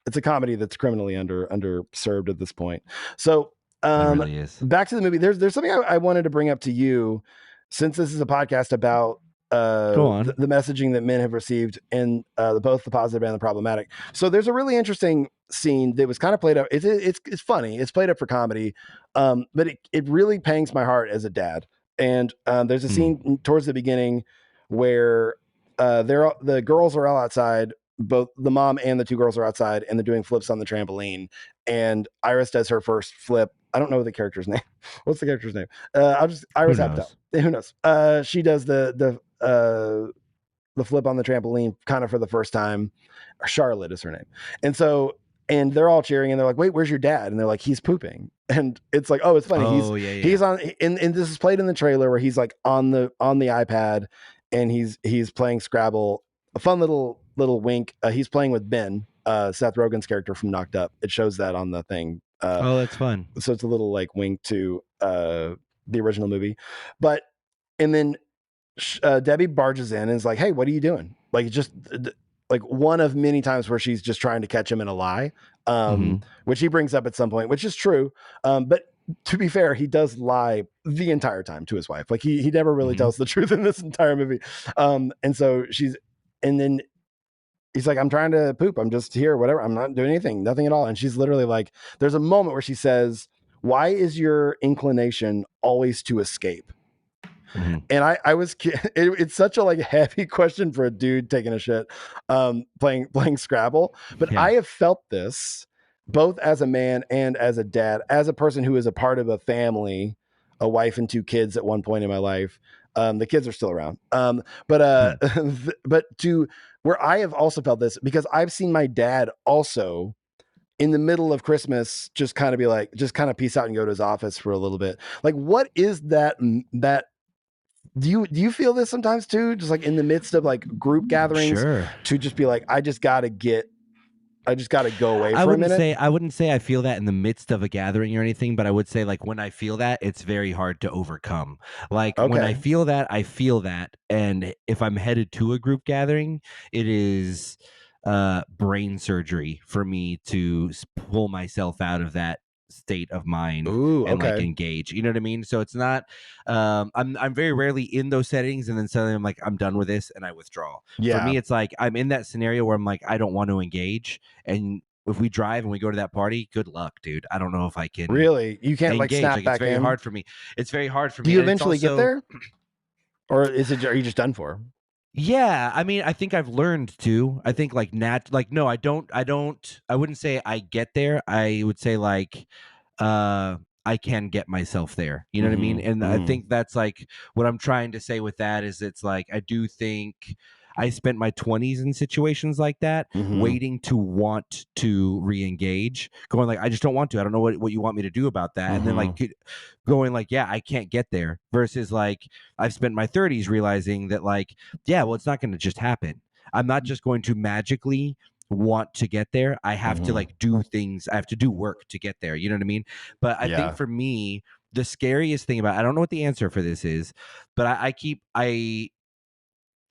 it's a comedy that's criminally underserved at this point. So
It really is.
back to the movie. There's something I wanted to bring up to you, since this is a podcast about the messaging that men have received in both the positive and the problematic. So there's a really interesting scene that was kind of played up. It's funny. It's played up for comedy, but it really pangs my heart as a dad. And there's a scene towards the beginning where the girls are all outside. Both the mom and the two girls are outside, and they're doing flips on the trampoline. And Iris does her first flip. I don't know the character's name. What's the character's name? Iris Apatow. Who knows? She does the flip on the trampoline kind of for the first time. Charlotte is her name. And they're all cheering, and they're like, "Wait, where's your dad?" And they're like, "He's pooping." And it's like, "Oh, it's funny." He's on, and this is played in the trailer where he's like on the iPad, and he's playing Scrabble. A fun little wink. He's playing with Ben, Seth Rogen's character from Knocked Up. It shows that on the thing.
That's fun.
So it's a little like wink to the original movie. And then Debbie barges in and is like, "Hey, what are you doing?" Like, just like one of many times where she's just trying to catch him in a lie, which he brings up at some point, which is true. But to be fair, he does lie the entire time to his wife. Like he never really tells the truth in this entire movie. And then he's like, "I'm trying to poop. I'm just here, whatever. I'm not doing anything, nothing at all." And she's literally like, there's a moment where she says, "Why is your inclination always to escape?" And it's such a like heavy question for a dude taking a shit, playing Scrabble. But I have felt this both as a man and as a dad, as a person who is a part of a family, a wife and two kids at one point in my life. The kids are still around. But to where I have also felt this, because I've seen my dad also in the middle of Christmas, just kind of peace out and go to his office for a little bit. Like, what is that? Do you feel this sometimes too? Just like in the midst of like group gatherings, to just be like, I just got to go away for a minute.
I wouldn't say I feel that in the midst of a gathering or anything, but I would say like when I feel that, it's very hard to overcome. Like when I feel that. And if I'm headed to a group gathering, it is brain surgery for me to pull myself out of that state of mind like engage. You know what I mean? So it's not I'm very rarely in those settings, and then suddenly I'm like, I'm done with this, and I withdraw. For me, it's like I'm in that scenario where I'm like, I don't want to engage, and if we drive and we go to that party, good luck, dude. I don't know if I can
really. You can't
engage.
like snap back
it's very
in.
hard for me. It's very hard for me.
Do you eventually get there, or are you just done for?
Yeah, I mean, I think I've learned to. I think no, I wouldn't say I get there. I would say like I can get myself there. You know what I mean? And I think that's like what I'm trying to say with that is it's like I do think I spent my 20s in situations like that, waiting to want to re-engage, going like, I just don't want to. I don't know what you want me to do about that. And then like going like, yeah, I can't get there, versus like I've spent my 30s realizing that like, yeah, well, it's not going to just happen. I'm not just going to magically want to get there. I have to like do things. I have to do work to get there. You know what I mean? But I think for me, the scariest thing about, I don't know what the answer for this is, but I think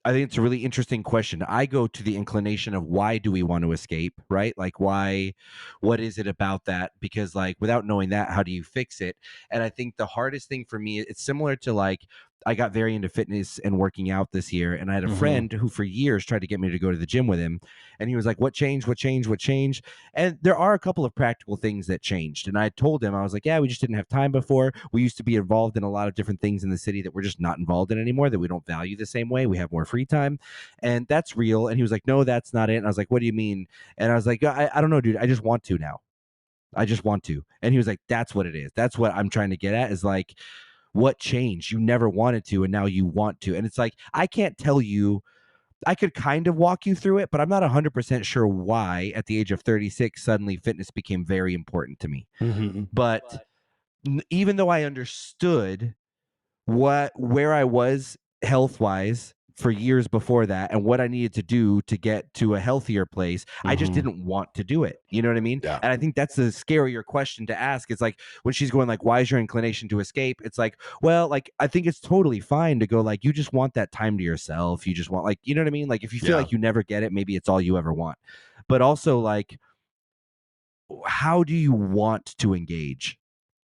it's a really interesting question. I go to the inclination of, why do we want to escape, right? Like, why, what is it about that? Because like, without knowing that, how do you fix it? And I think the hardest thing for me, it's similar to like, I got very into fitness and working out this year. And I had a friend who for years tried to get me to go to the gym with him. And he was like, what changed? What changed? What changed? And there are a couple of practical things that changed. And I told him, I was like, yeah, we just didn't have time before. We used to be involved in a lot of different things in the city that we're just not involved in anymore, that we don't value the same way. We have more free time. And that's real. And he was like, no, that's not it. And I was like, what do you mean? And I was like, I don't know, dude. I just want to now. I just want to. And he was like, that's what it is. That's what I'm trying to get at, is like, what changed? You never wanted to, and now you want to. And it's like, I can't tell you, I could kind of walk you through it, but I'm not 100% sure why at the age of 36, suddenly fitness became very important to me. But even though I understood where I was health-wise for years before that and what I needed to do to get to a healthier place, I just didn't want to do it. You know what I mean?
Yeah.
And I think that's the scarier question to ask. It's like, when she's going like, why is your inclination to escape? It's like, well, like, I think it's totally fine to go like, you just want that time to yourself. You just want, like, you know what I mean? Like, if you feel like you never get it, maybe it's all you ever want. But also like, how do you want to engage?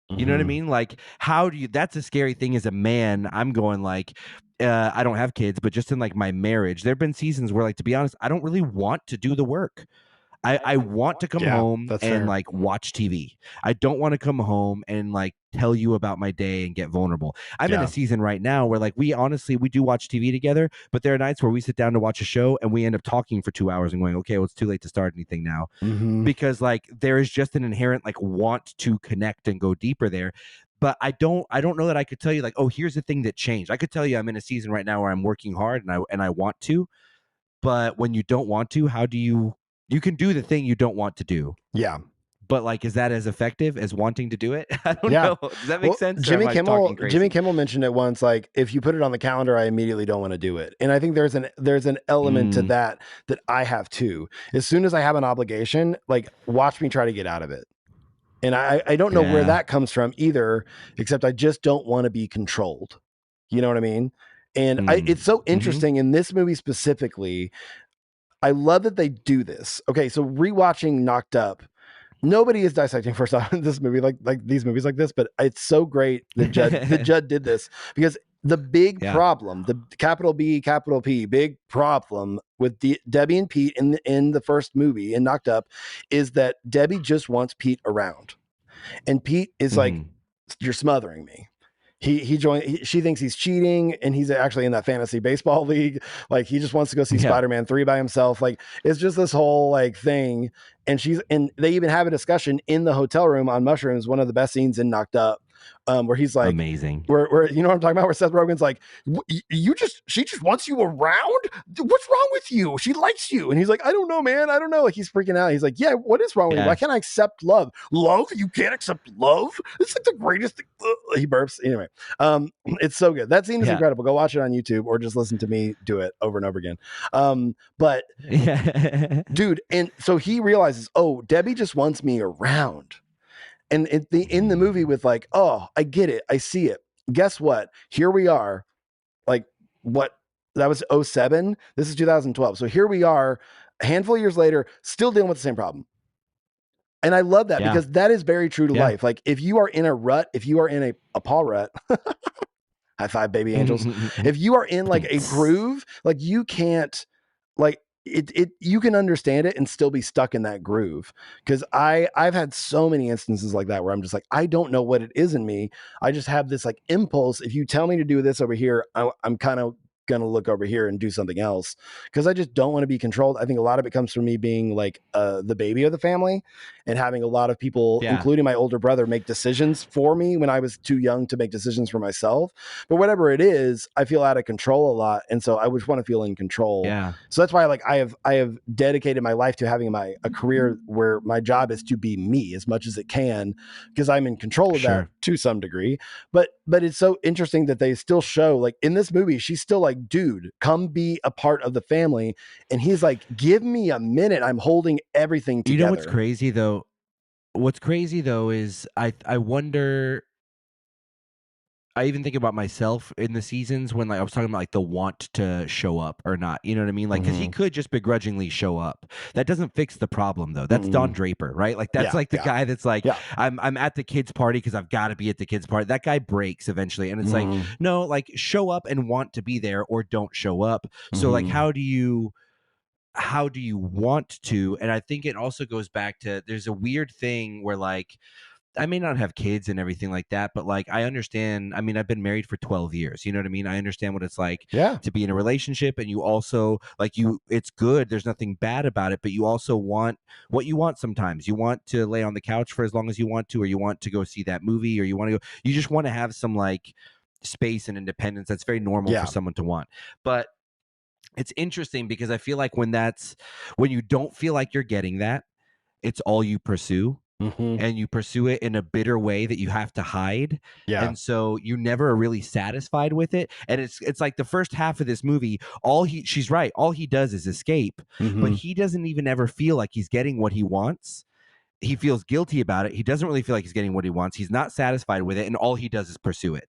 You know what I mean? Like, how do you, that's a scary thing as a man. I'm going like, I don't have kids, but just in like my marriage, there've been seasons where, like, to be honest, I don't really want to do the work. I want to come home and like watch TV. I don't want to come home and like tell you about my day and get vulnerable. I'm in a season right now where like we do watch TV together, but there are nights where we sit down to watch a show and we end up talking for 2 hours and going, okay, well, it's too late to start anything now. Because like there is just an inherent like want to connect and go deeper there. But I don't know that I could tell you like, oh, here's the thing that changed. I could tell you I'm in a season right now where I'm working hard and I want to, but when you don't want to, how do you can do the thing you don't want to do.
Yeah.
But like, is that as effective as wanting to do it? I don't know. Does that make sense?
Jimmy Kimmel mentioned it once, like, if you put it on the calendar, I immediately don't want to do it. And I think there's an element to that I have too. As soon as I have an obligation, like, watch me try to get out of it. And I don't know where that comes from either, except I just don't want to be controlled. You know what I mean? And it's so interesting in this movie specifically. I love that they do this. Okay, so rewatching Knocked Up, nobody is dissecting first off this movie like these movies like this, but it's so great that Judd did this, because the big problem, the capital B, capital P, big problem with Debbie and Pete in the first movie in Knocked Up is that Debbie just wants Pete around, and Pete is like, you're smothering me. She thinks he's cheating, and he's actually in that fantasy baseball league. Like, he just wants to go see Spider-Man 3 by himself. Like, it's just this whole like thing. And they even have a discussion in the hotel room on mushrooms. One of the best scenes in Knocked Up, where he's like,
amazing.
Where you know what I'm talking about? Where Seth Rogen's like, she just wants you around. What's wrong with you? She likes you, and he's like, I don't know, man. I don't know. Like, he's freaking out. He's like, yeah, what is wrong with you? Why can't I accept love? Love? You can't accept love? It's like the greatest thing. He burps. Anyway, it's so good. That scene is incredible. Go watch it on YouTube or just listen to me do it over and over again. But dude, and so he realizes, oh, Debbie just wants me around. And in the movie with like, oh, I get it. I see it. Guess what? Here we are. Like, what? That was 2007. This is 2012. So here we are a handful of years later, still dealing with the same problem. And I love that because that is very true to life. Like, if you are in a rut, if you are in a Paul rut, high five, baby angels. If you are in like a groove, like, you can't, like, you can understand it and still be stuck in that groove. Because I've had so many instances like that where I'm just like, I don't know what it is in me. I just have this like impulse. If you tell me to do this over here, I'm kind of going to look over here and do something else because I just don't want to be controlled. I think a lot of it comes from me being like the baby of the family and having a lot of people, including my older brother, make decisions for me when I was too young to make decisions for myself. But whatever it is, I feel out of control a lot. And so I just want to feel in control.
Yeah.
So that's why like I have dedicated my life to having a career where my job is to be me as much as it can because I'm in control of that to some degree. But it's so interesting that they still show like in this movie, she's still like, dude, come be a part of the family. And he's like, give me a minute. I'm holding everything together.
You know what's crazy though? What's crazy though is I wonder. I even think about myself in the seasons when like I was talking about like the want to show up or not. You know what I mean? Like because he could just begrudgingly show up. That doesn't fix the problem though. That's Don Draper, right? Like that's like the guy that's like I'm at the kids' party because I've got to be at the kids' party. That guy breaks eventually, and it's like no, like show up and want to be there or don't show up. So like how do you want to? And I think it also goes back to there's a weird thing where like I may not have kids and everything like that, but like I understand. I mean, I've been married for 12 years. You know what I mean? I understand what it's like to be in a relationship, and you also like it's good. There's nothing bad about it, but you also want what you want sometimes. You want to lay on the couch for as long as you want to, or you want to go see that movie, or you just want to have some like space and independence. That's very normal for someone to want. But it's interesting because I feel like when you don't feel like you're getting that, it's all you pursue. And you pursue it in a bitter way that you have to hide. And so you never are really satisfied with it. And it's like the first half of this movie, she's right. All he does is escape, but he doesn't even ever feel like he's getting what he wants. He feels guilty about it. He doesn't really feel like he's getting what he wants. He's not satisfied with it. And all he does is pursue it.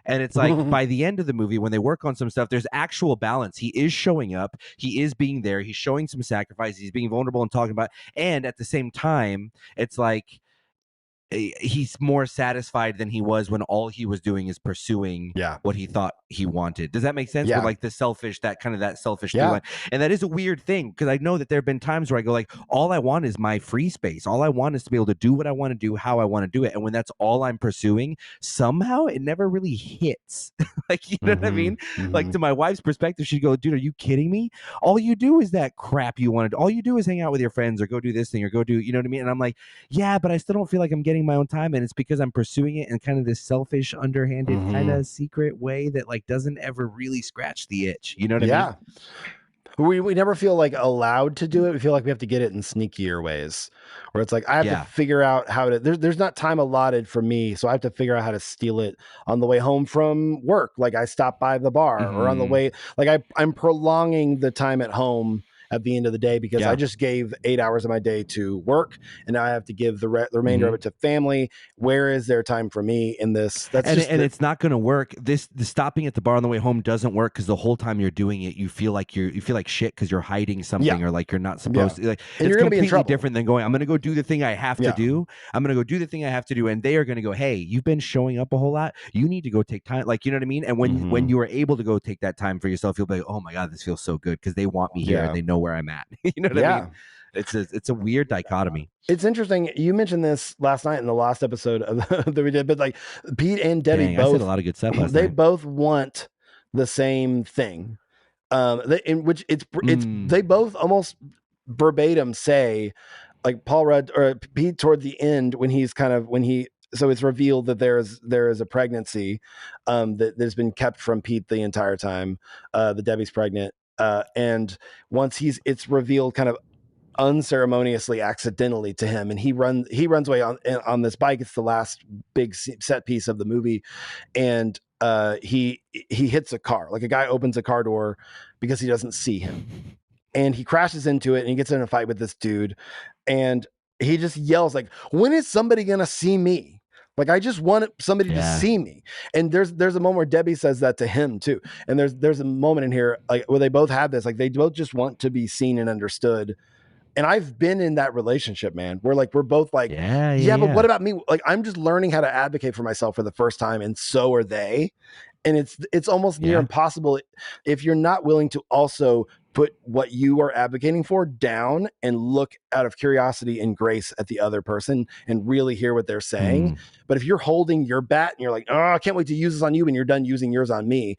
And it's like by the end of the movie, when they work on some stuff, there's actual balance. He is showing up. He is being there. He's showing some sacrifice. He's being vulnerable and talking about. And at the same time, it's like he's more satisfied than he was when all he was doing is pursuing what he thought he wanted. Does that make sense? With like the selfish, that selfish through. And that is a weird thing because I know that there have been times where I go like, all I want is my free space. All I want is to be able to do what I want to do, how I want to do it. And when that's all I'm pursuing, somehow it never really hits. Like, you know what I mean? Like to my wife's perspective, she'd go, dude, are you kidding me? All you do is that crap you wanted. All you do is hang out with your friends or go do this thing or go do, you know what I mean? And I'm like, yeah, but I still don't feel like I'm getting my own time, and it's because I'm pursuing it in kind of this selfish, underhanded, kind of secret way that like doesn't ever really scratch the itch. You know what I mean?
We never feel like allowed to do it. We feel like we have to get it in sneakier ways, where it's like I have to figure out how to. There's not time allotted for me, so I have to figure out how to steal it on the way home from work. Like I stop by the bar, or on the way. Like I'm prolonging the time at home at the end of the day because I just gave 8 hours of my day to work, and now I have to give the remainder of it to family. Where is there time for me in this?
It's not going to work. The stopping at the bar on the way home doesn't work because the whole time you're doing it, you feel like shit because you're hiding something or like you're not supposed to. Like
and
it's completely
be
different than going, I'm going to go do the thing I have to do. I'm going to go do the thing I have to do, and they are going to go, hey, you've been showing up a whole lot. You need to go take time. Like, you know what I mean? And when you are able to go take that time for yourself, you'll be like, oh my God, this feels so good because they want me here and they know where I'm at. You know what I mean? It's a weird dichotomy.
It's interesting. You mentioned this last night in the last episode that we did, but like Pete and Debbie both
I said a lot of good stuff last
they
night.
both want the same thing. In which it's they both almost verbatim say, like Paul Rudd or Pete toward the end so it's revealed that there is a pregnancy that has been kept from Pete the entire time. The Debbie's pregnant. And once it's revealed kind of unceremoniously, accidentally to him, and he runs away on this bike. It's the last big set piece of the movie, and he hits a car. Like a guy opens a car door because he doesn't see him, and he crashes into it, and he gets in a fight with this dude, and he just yells like, "When is somebody gonna see me?" Like, I just want somebody to see me. And there's a moment where Debbie says that to him too. And there's a moment in here like where they both have this, like they both just want to be seen and understood. And I've been in that relationship, man, where like we're both like, but what about me? Like I'm just learning how to advocate for myself for the first time, and so are they. And it's almost near impossible if you're not willing to also put what you are advocating for down and look out of curiosity and grace at the other person and really hear what they're saying. But if you're holding your bat and you're like, oh, I can't wait to use this on you, and you're done using yours on me,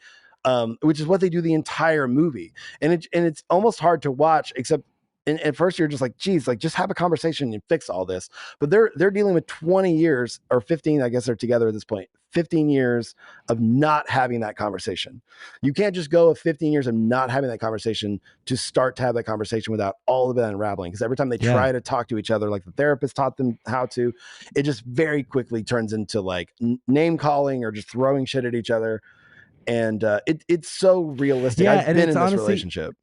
which is what they do the entire movie. And it's almost hard to watch, except and at first you're just like, geez, like just have a conversation and fix all this. But they're dealing with 20 years or 15, I guess they're together at this point, 15 years of not having that conversation. You can't just go 15 years of not having that conversation to start to have that conversation without all of it unraveling. Because every time they try to talk to each other, like the therapist taught them how to, it just very quickly turns into like name calling or just throwing shit at each other. And it's so realistic. I've been in this relationship.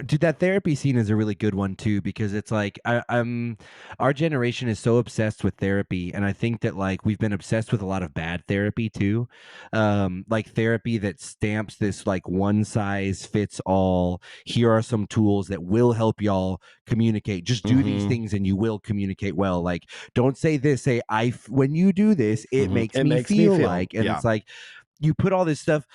Dude, that therapy scene is a really good one too, because it's like our generation is so obsessed with therapy, and I think that like we've been obsessed with a lot of bad therapy too, like therapy that stamps this like one size fits all. Here are some tools that will help y'all communicate. Just do these things and you will communicate well. Like, don't say this. Say when you do this, it makes me feel like, and it's like. You put all this stuff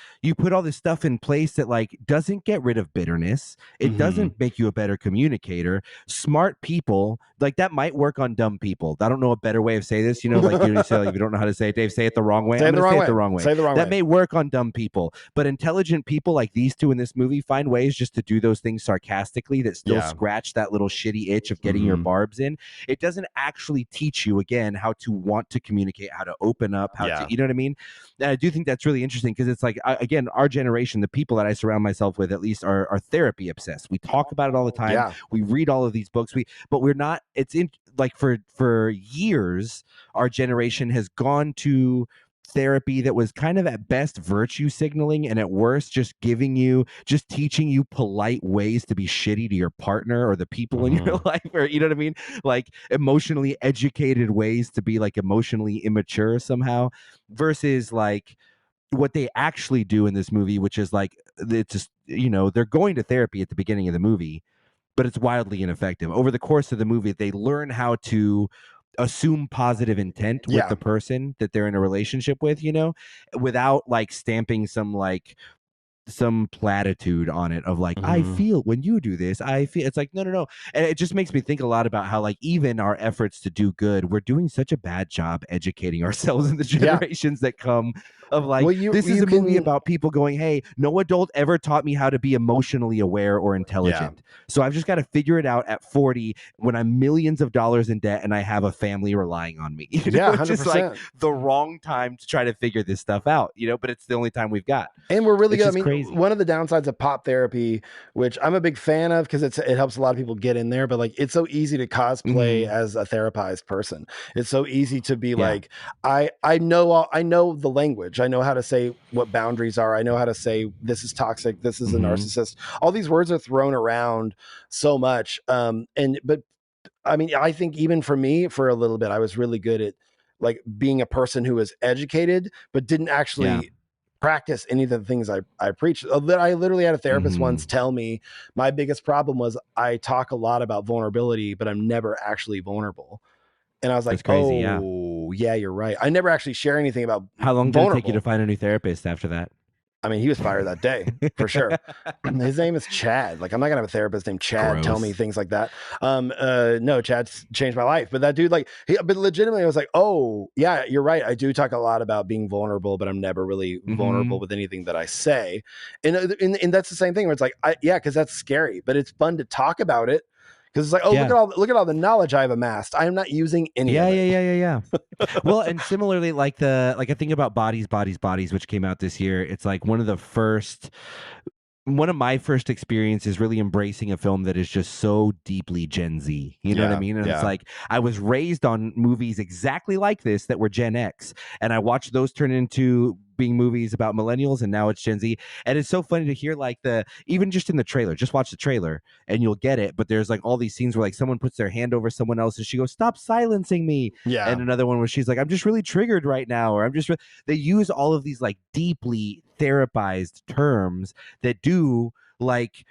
in place that like doesn't get rid of bitterness. It doesn't make you a better communicator. Smart people, like that might work on dumb people. I don't know a better way of saying this, like you say, like, if you don't know how to say it, Dave, say it the wrong way. I'm going to say it the wrong way.
Say the wrong way.
That may work on dumb people, but intelligent people like these two in this movie find ways just to do those things sarcastically that still scratch that little shitty itch of getting your barbs in. It doesn't actually teach you again how to want to communicate, how to open up, how to, you know what I mean? And I do think that's really interesting because it's like, again, our generation, the people that I surround myself with at least are therapy obsessed. We talk about it all the time.
Yeah.
We read all of these books. But we're not, it's in like for years, our generation has gone to therapy that was kind of at best virtue signaling and at worst just teaching you polite ways to be shitty to your partner or the people in your life, or you know what I mean, like emotionally educated ways to be like emotionally immature somehow, versus like what they actually do in this movie, which is like it's just, they're going to therapy at the beginning of the movie, but it's wildly ineffective. Over the course of the movie, they learn how to assume positive intent with the person that they're in a relationship with, without like stamping some platitude on it of like, I feel when you do this, I feel. It's like, no. And it just makes me think a lot about how like even our efforts to do good, we're doing such a bad job educating ourselves in the generations that come of like, this is a movie about people going, hey, no adult ever taught me how to be emotionally aware or intelligent. So I've just got to figure it out at 40 when I'm millions of dollars in debt and I have a family relying on me. It's just like the wrong time to try to figure this stuff out, but it's the only time we've got.
And we're really good. I mean,
crazy.
One of the downsides of pop therapy, which I'm a big fan of because it helps a lot of people get in there, but like it's so easy to cosplay as a therapized person. It's so easy to be like, I know the language. I know how to say what boundaries are. I know how to say this is toxic. This is a narcissist. All these words are thrown around so much. But I mean, I think even for me, for a little bit, I was really good at like being a person who was educated, but didn't actually practice any of the things I preach. I literally had a therapist once tell me my biggest problem was I talk a lot about vulnerability, but I'm never actually vulnerable. And I was like,
crazy,
yeah, you're right. I never actually share anything about
How long did it take you to find a new therapist after that?
I mean, he was fired that day for sure. His name is Chad. Like, I'm not gonna have a therapist named Chad tell me things like that. No, Chad's changed my life. But that dude, like, but legitimately, I was like, oh yeah, you're right. I do talk a lot about being vulnerable, but I'm never really vulnerable with anything that I say. And that's the same thing where it's like, because that's scary, but it's fun to talk about it. Because it's like, look at all the knowledge I've amassed. I am not using any of it.
Yeah. Well, and similarly, I think about Bodies, which came out this year. It's like one of my first experiences really embracing a film that is just so deeply Gen Z. You know what I mean? And it's like, I was raised on movies exactly like this that were Gen X. And I watched those turn into being movies about millennials, and now it's Gen Z. And it's so funny to hear like even just in the trailer, just watch the trailer and you'll get it. But there's like all these scenes where like someone puts their hand over someone else and she goes, stop silencing me. Yeah. And another one where she's like, I'm just really triggered right now. Or they use all of these like deeply therapized terms that do like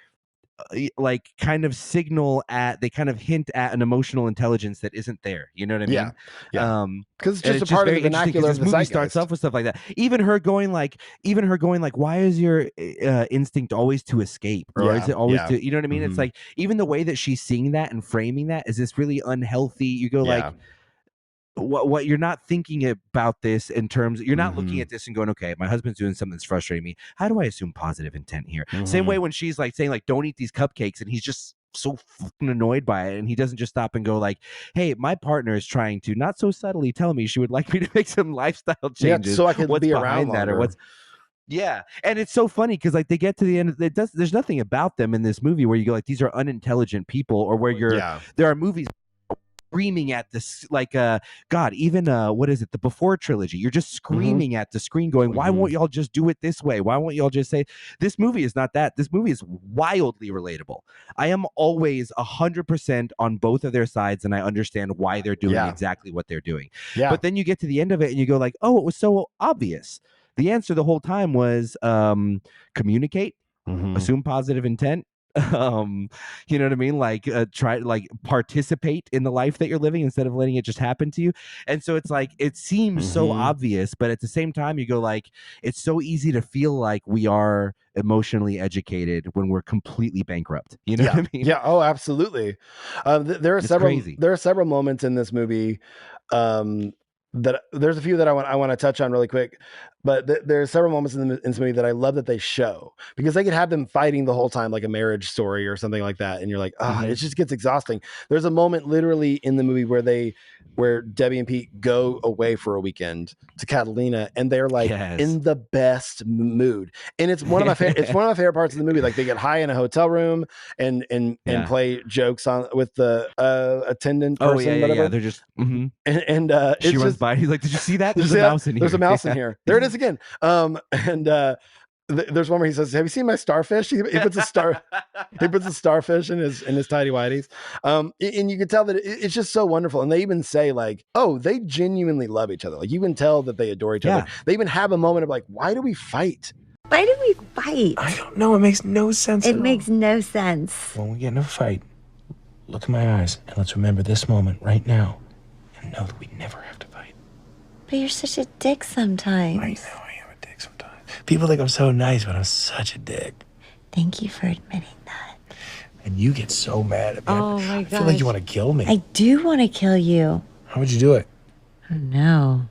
kind of they kind of hint at an emotional intelligence that isn't there. You know what I mean?
Yeah. Because it's just a part of the vernacular of the
movie starts off with stuff like that. Even her going like, why is your instinct always to escape? Or is it always to, you know what I mean? It's like, even the way that she's seeing that and framing that is this really unhealthy. You go like, what you're not thinking about this in terms, you're not looking
Mhm.
at this and going, okay, my husband's doing something that's frustrating me. How do I assume positive intent here? Same
Mhm.
way when she's like saying like, don't eat these cupcakes, and he's just so fucking annoyed by it, and he doesn't just stop and go like, hey, my partner is trying to not so subtly tell me she would like me to make some lifestyle
Yeah,
changes.
so I could
What's
be around
behind that, or
longer.
what's yeah, and it's so funny because like they get to the end of it, there's nothing about them in this movie where you go like, these are unintelligent people, or where
Yeah.
there are movies screaming at this like god, even what is it, the Before trilogy, you're just screaming at the screen going, why won't y'all just do it this way? Why won't y'all just say this movie is not that? This movie is wildly relatable. I am always 100% on both of their sides, and I understand why they're doing
Yeah.
exactly what they're doing.
Yeah.
But then you get to the end of it and you go like, oh, it was so obvious. The answer the whole time was communicate,
Mhm.
assume positive intent, you know what I mean, like try like participate in the life that you're living instead of letting it just happen to you. And so it's like it seems so
Mhm.
obvious, but at the same time you go like, it's so easy to feel like we are emotionally educated when we're completely bankrupt, you know
Yeah.
what I mean?
Yeah. Oh, absolutely. There are
It's
several.
crazy.
There are several moments in this movie that there's a few that I want to touch on really quick, but there are several moments in this movie that I love that they show, because they could have them fighting the whole time like a marriage story or something like that, and you're like, ah, it just gets exhausting. There's a moment literally in the movie where Debbie and Pete go away for a weekend to Catalina, and they're like
Yes.
in the best mood, and it's one of my it's one of my favorite parts of the movie. Like they get high in a hotel room and
Yeah.
play jokes on with the attendant
Oh
person,
yeah,
whatever.
they're just
And
she
it's
runs
just
by, he's like, did you see that?
Did you
There's
see
a
that?
mouse in here.
There's a mouse in
Yeah.
here. There it is again. There's one where he says, "Have you seen my starfish?" He puts a starfish in his tidy whities. And you can tell that it's just so wonderful. And they even say like, "Oh, they genuinely love each other." Like you can tell that they adore each other. They even have a moment of like, "Why do we fight?"
Why do we fight?
I don't know. It makes no sense.
It makes no sense.
When we get in a fight, look in my eyes and let's remember this moment right now and know that we never have to fight.
But you're such a dick sometimes.
I know I am a dick sometimes. People think I'm so nice, but I'm such a dick.
Thank you for admitting that.
And you get so mad at me.
Oh my
I feel like you
gosh.
want to kill me.
I do want to kill you.
How would you do it?
Oh no.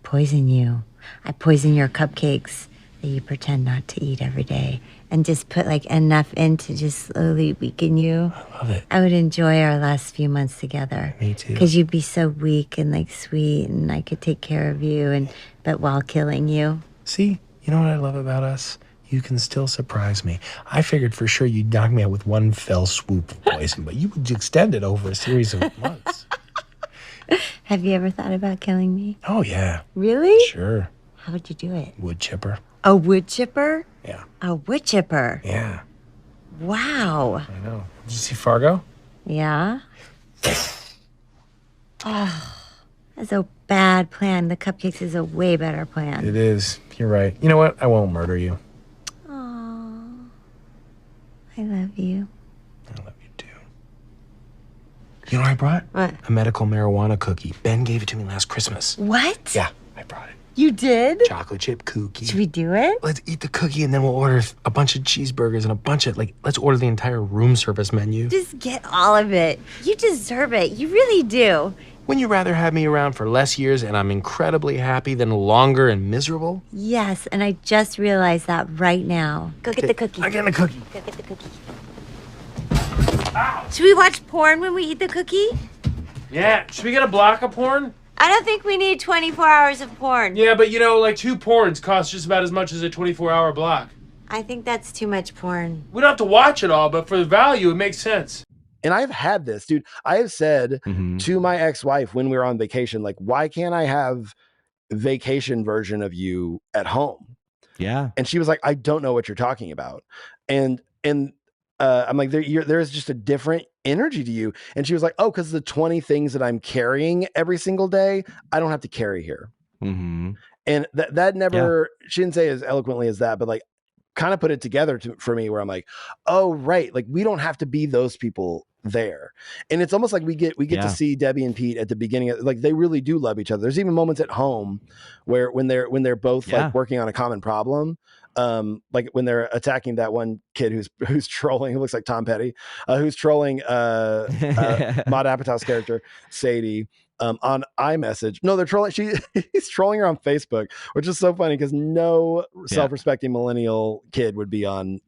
Poison you. I poison your cupcakes that you pretend not to eat every day, and just put like enough in to just slowly weaken you.
I love it.
I would enjoy our last few months together.
Me too.
Because you'd be so weak and like sweet, and I could take care of you, but while killing you.
See, you know what I love about us? You can still surprise me. I figured for sure you'd knock me out with one fell swoop of poison, but you would extend it over a series of months.
Have you ever thought about killing me?
Oh, yeah.
Really?
Sure.
How would you do it?
Wood chipper.
A wood chipper?
Yeah.
A wood chipper?
Yeah.
Wow.
I know. Did you see Fargo?
Yeah? Oh, that's a bad plan. The cupcakes is a way better plan.
It is. You're right. You know what? I won't murder you.
Oh, I love you.
I love you too. You know what I brought?
What?
A medical marijuana cookie. Ben gave it to me last Christmas.
What?
Yeah, I brought it.
You did?
Chocolate chip cookie.
Should we do it?
Let's eat the cookie and then we'll order a bunch of cheeseburgers and a bunch of, let's order the entire room service menu.
Just get all of it. You deserve it. You really do.
Wouldn't you rather have me around for less years and I'm incredibly happy than longer and miserable?
Yes, and I just realized that right now. Go get the cookie.
I'm getting a cookie.
Go get the cookie. Should we watch porn when we eat the cookie?
Yeah, should we get a block of porn?
I don't think we need 24 hours of porn.
Yeah, but like 2 porns cost just about as much as a 24-hour block.
I think that's too much porn.
We don't have to watch it all, but for the value, it makes sense.
And I've had this, dude. I have said to my ex-wife when we were on vacation, like, why can't I have vacation version of you at home?
Yeah.
And she was like, I don't know what you're talking about. And I'm like, there's just a different energy to you. And she was like, oh, because the 20 things that I'm carrying every single day, I don't have to carry here.
Mm-hmm.
And that never, she didn't say as eloquently as that, but like kind of put it together for me where I'm like, oh, right. Like we don't have to be those people there. And it's almost like we get to see Debbie and Pete at the beginning of, like, they really do love each other. There's even moments at home where when they're both like working on a common problem, like when they're attacking that one kid who's trolling, who looks like Tom Petty, who's trolling Maud Apatow's character Sadie, on iMessage. No, they're trolling. He's trolling her on Facebook, which is so funny because no self-respecting millennial kid would be on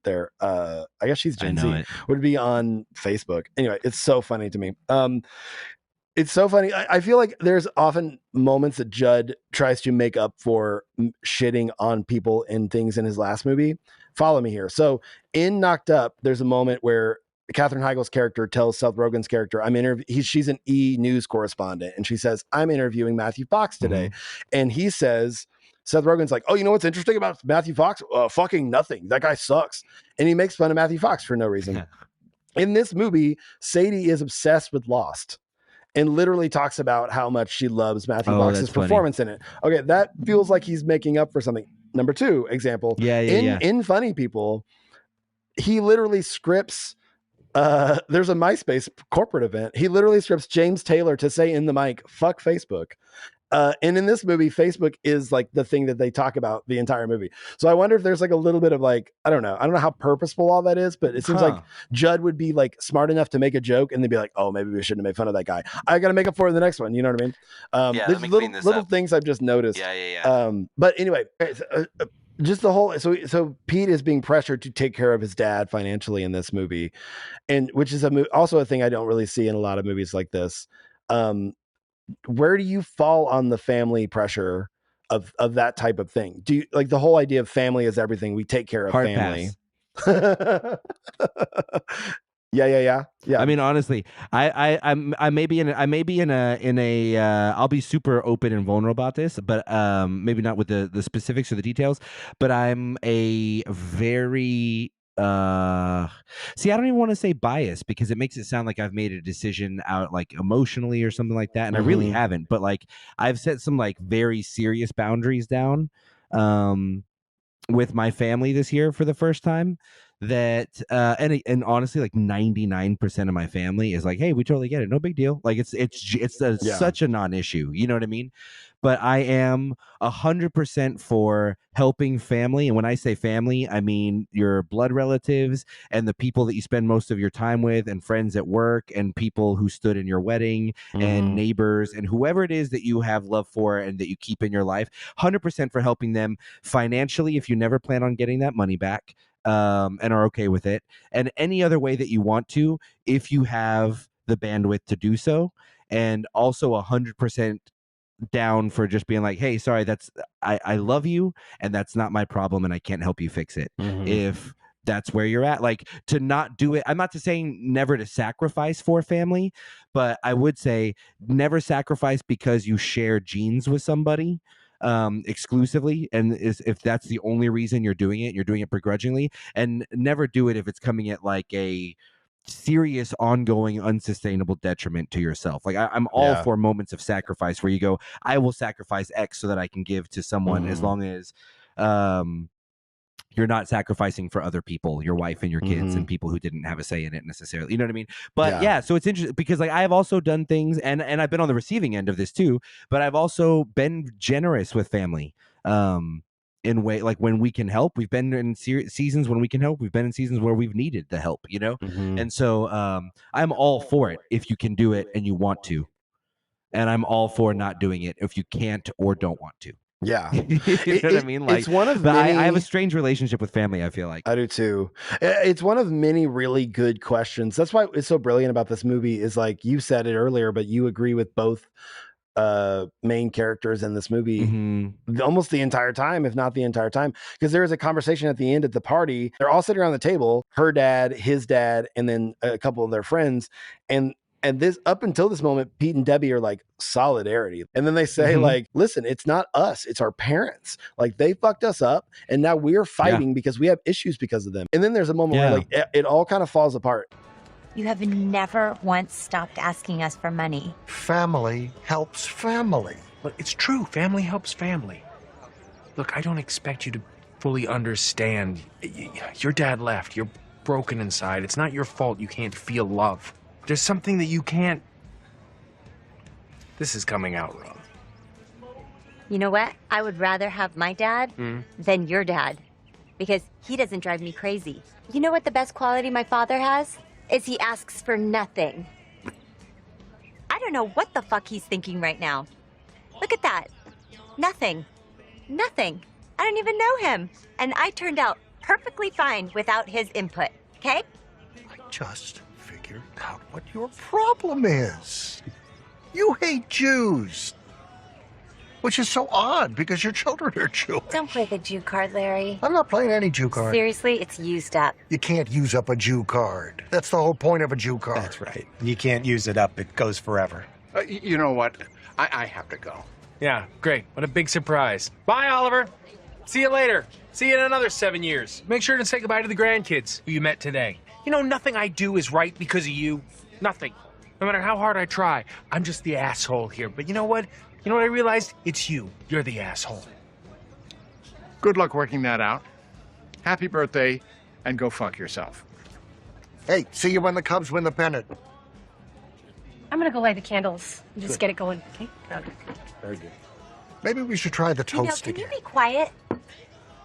their. I guess she's Gen Z. Would be on Facebook. Anyway, it's so funny to me. It's so funny. I feel like there's often moments that Judd tries to make up for shitting on people and things in his last movie. Follow me here. So in Knocked Up, there's a moment where Katherine Heigl's character tells Seth Rogen's character, she's an E! News correspondent, and she says, I'm interviewing Matthew Fox today. And he says, Seth Rogen's like, oh, you know what's interesting about Matthew Fox? Fucking nothing. That guy sucks. And he makes fun of Matthew Fox for no reason. In this movie, Sadie is obsessed with Lost and literally talks about how much she loves Matthew Fox's performance in it. Okay, that feels like he's making up for something. Number 2 example. In Funny People, he literally scripts there's a MySpace corporate event. He literally scripts James Taylor to say in the mic, fuck Facebook. And in this movie, Facebook is like the thing that they talk about the entire movie. So I wonder if there's like a little bit of like, I don't know how purposeful all that is, but it seems like Judd would be like smart enough to make a joke and they'd be like, oh, maybe we shouldn't have made fun of that guy. I got to make up for it in the next one. You know what I mean? There's little things I've just noticed. But anyway, just the whole so Pete is being pressured to take care of his dad financially in this movie, and which is also a thing I don't really see in a lot of movies like this. Where do you fall on the family pressure of that type of thing? Do you like the whole idea of family is everything? We take care of
Hard
family.
Yeah. I mean, honestly, I may be in a I'll be super open and vulnerable about this, but maybe not with the specifics or the details, but I'm a very see, I don't even want to say biased because it makes it sound like I've made a decision out like emotionally or something like that, and I really haven't. But like I've set some like very serious boundaries down with my family this year for the first time. That and honestly, like 99% of my family is like, hey, we totally get it, no big deal. Like it's such a non-issue, you know what I mean? But I am 100% for helping family, and when I say family, I mean your blood relatives and the people that you spend most of your time with, and friends at work, and people who stood in your wedding, and neighbors, and whoever it is that you have love for and that you keep in your life. 100% for helping them financially if you never plan on getting that money back. And are okay with it, and any other way that you want to, if you have the bandwidth to do so, and also 100% down for just being like, hey, sorry, I love you, and that's not my problem, and I can't help you fix it. If that's where you're at, like to not do it. I'm not saying never to sacrifice for family, but I would say never sacrifice because you share genes with somebody exclusively, and if that's the only reason you're doing it begrudgingly, and never do it if it's coming at like a serious ongoing unsustainable detriment to yourself. Like I'm all for moments of sacrifice where you go, I will sacrifice X so that I can give to someone, as long as you're not sacrificing for other people, your wife and your kids and people who didn't have a say in it necessarily. You know what I mean? But yeah, so it's interesting because like I have also done things, and I've been on the receiving end of this too, but I've also been generous with family in way, like when we can help. We've been in seasons when we can help. We've been in seasons where we've needed the help, you know? And so I'm all for it if you can do it and you want to. And I'm all for not doing it if you can't or don't want to.
Yeah.
You know what I mean? Like,
it's one of many,
I have a strange relationship with family, I feel like.
I do too. It's one of many really good questions. That's why it's so brilliant about this movie is like you said it earlier, but you agree with both main characters in this movie almost the entire time, if not the entire time, because there is a conversation at the end at the party. They're all sitting around the table, her dad, his dad, and then a couple of their friends. And this, up until this moment, Pete and Debbie are like solidarity. And then they say like, listen, it's not us, it's our parents. Like they fucked us up and now we're fighting because we have issues because of them. And then there's a moment where like it all kind of falls apart.
You have never once stopped asking us for money.
Family helps family.
But it's true, family helps family. Look, I don't expect you to fully understand. Your dad left, you're broken inside. It's not your fault you can't feel love. There's something that you can't... This is coming out wrong.
You know what? I would rather have my dad than your dad, because he doesn't drive me crazy. You know what the best quality my father has? Is he asks for nothing. I
don't know what the fuck he's thinking right now. Look at that. Nothing. Nothing. I don't even know him. And I turned out perfectly fine without his input, okay?
I just figured out what your problem is. You hate Jews. Which is so odd because your children are Jewish.
Don't play the Jew card, Larry.
I'm not playing any Jew card.
Seriously, it's used up.
You can't use up a Jew card. That's the whole point of a Jew card.
That's right. You can't use it up. It goes forever.
You know what? I have to go.
Yeah, great. What a big surprise. Bye, Oliver. See you later. See you in another 7 years. Make sure to say goodbye to the grandkids who you met today. You know, nothing I do is right because of you. Nothing. No matter how hard I try, I'm just the asshole here. But you know what? You know what I realized? It's you. You're the asshole.
Good luck working that out. Happy birthday, and go fuck yourself. Hey, see you when the Cubs win the pennant.
I'm gonna go light the candles and just get it going, okay?
Very good. Maybe we should try the toast
Can
again.
you be quiet?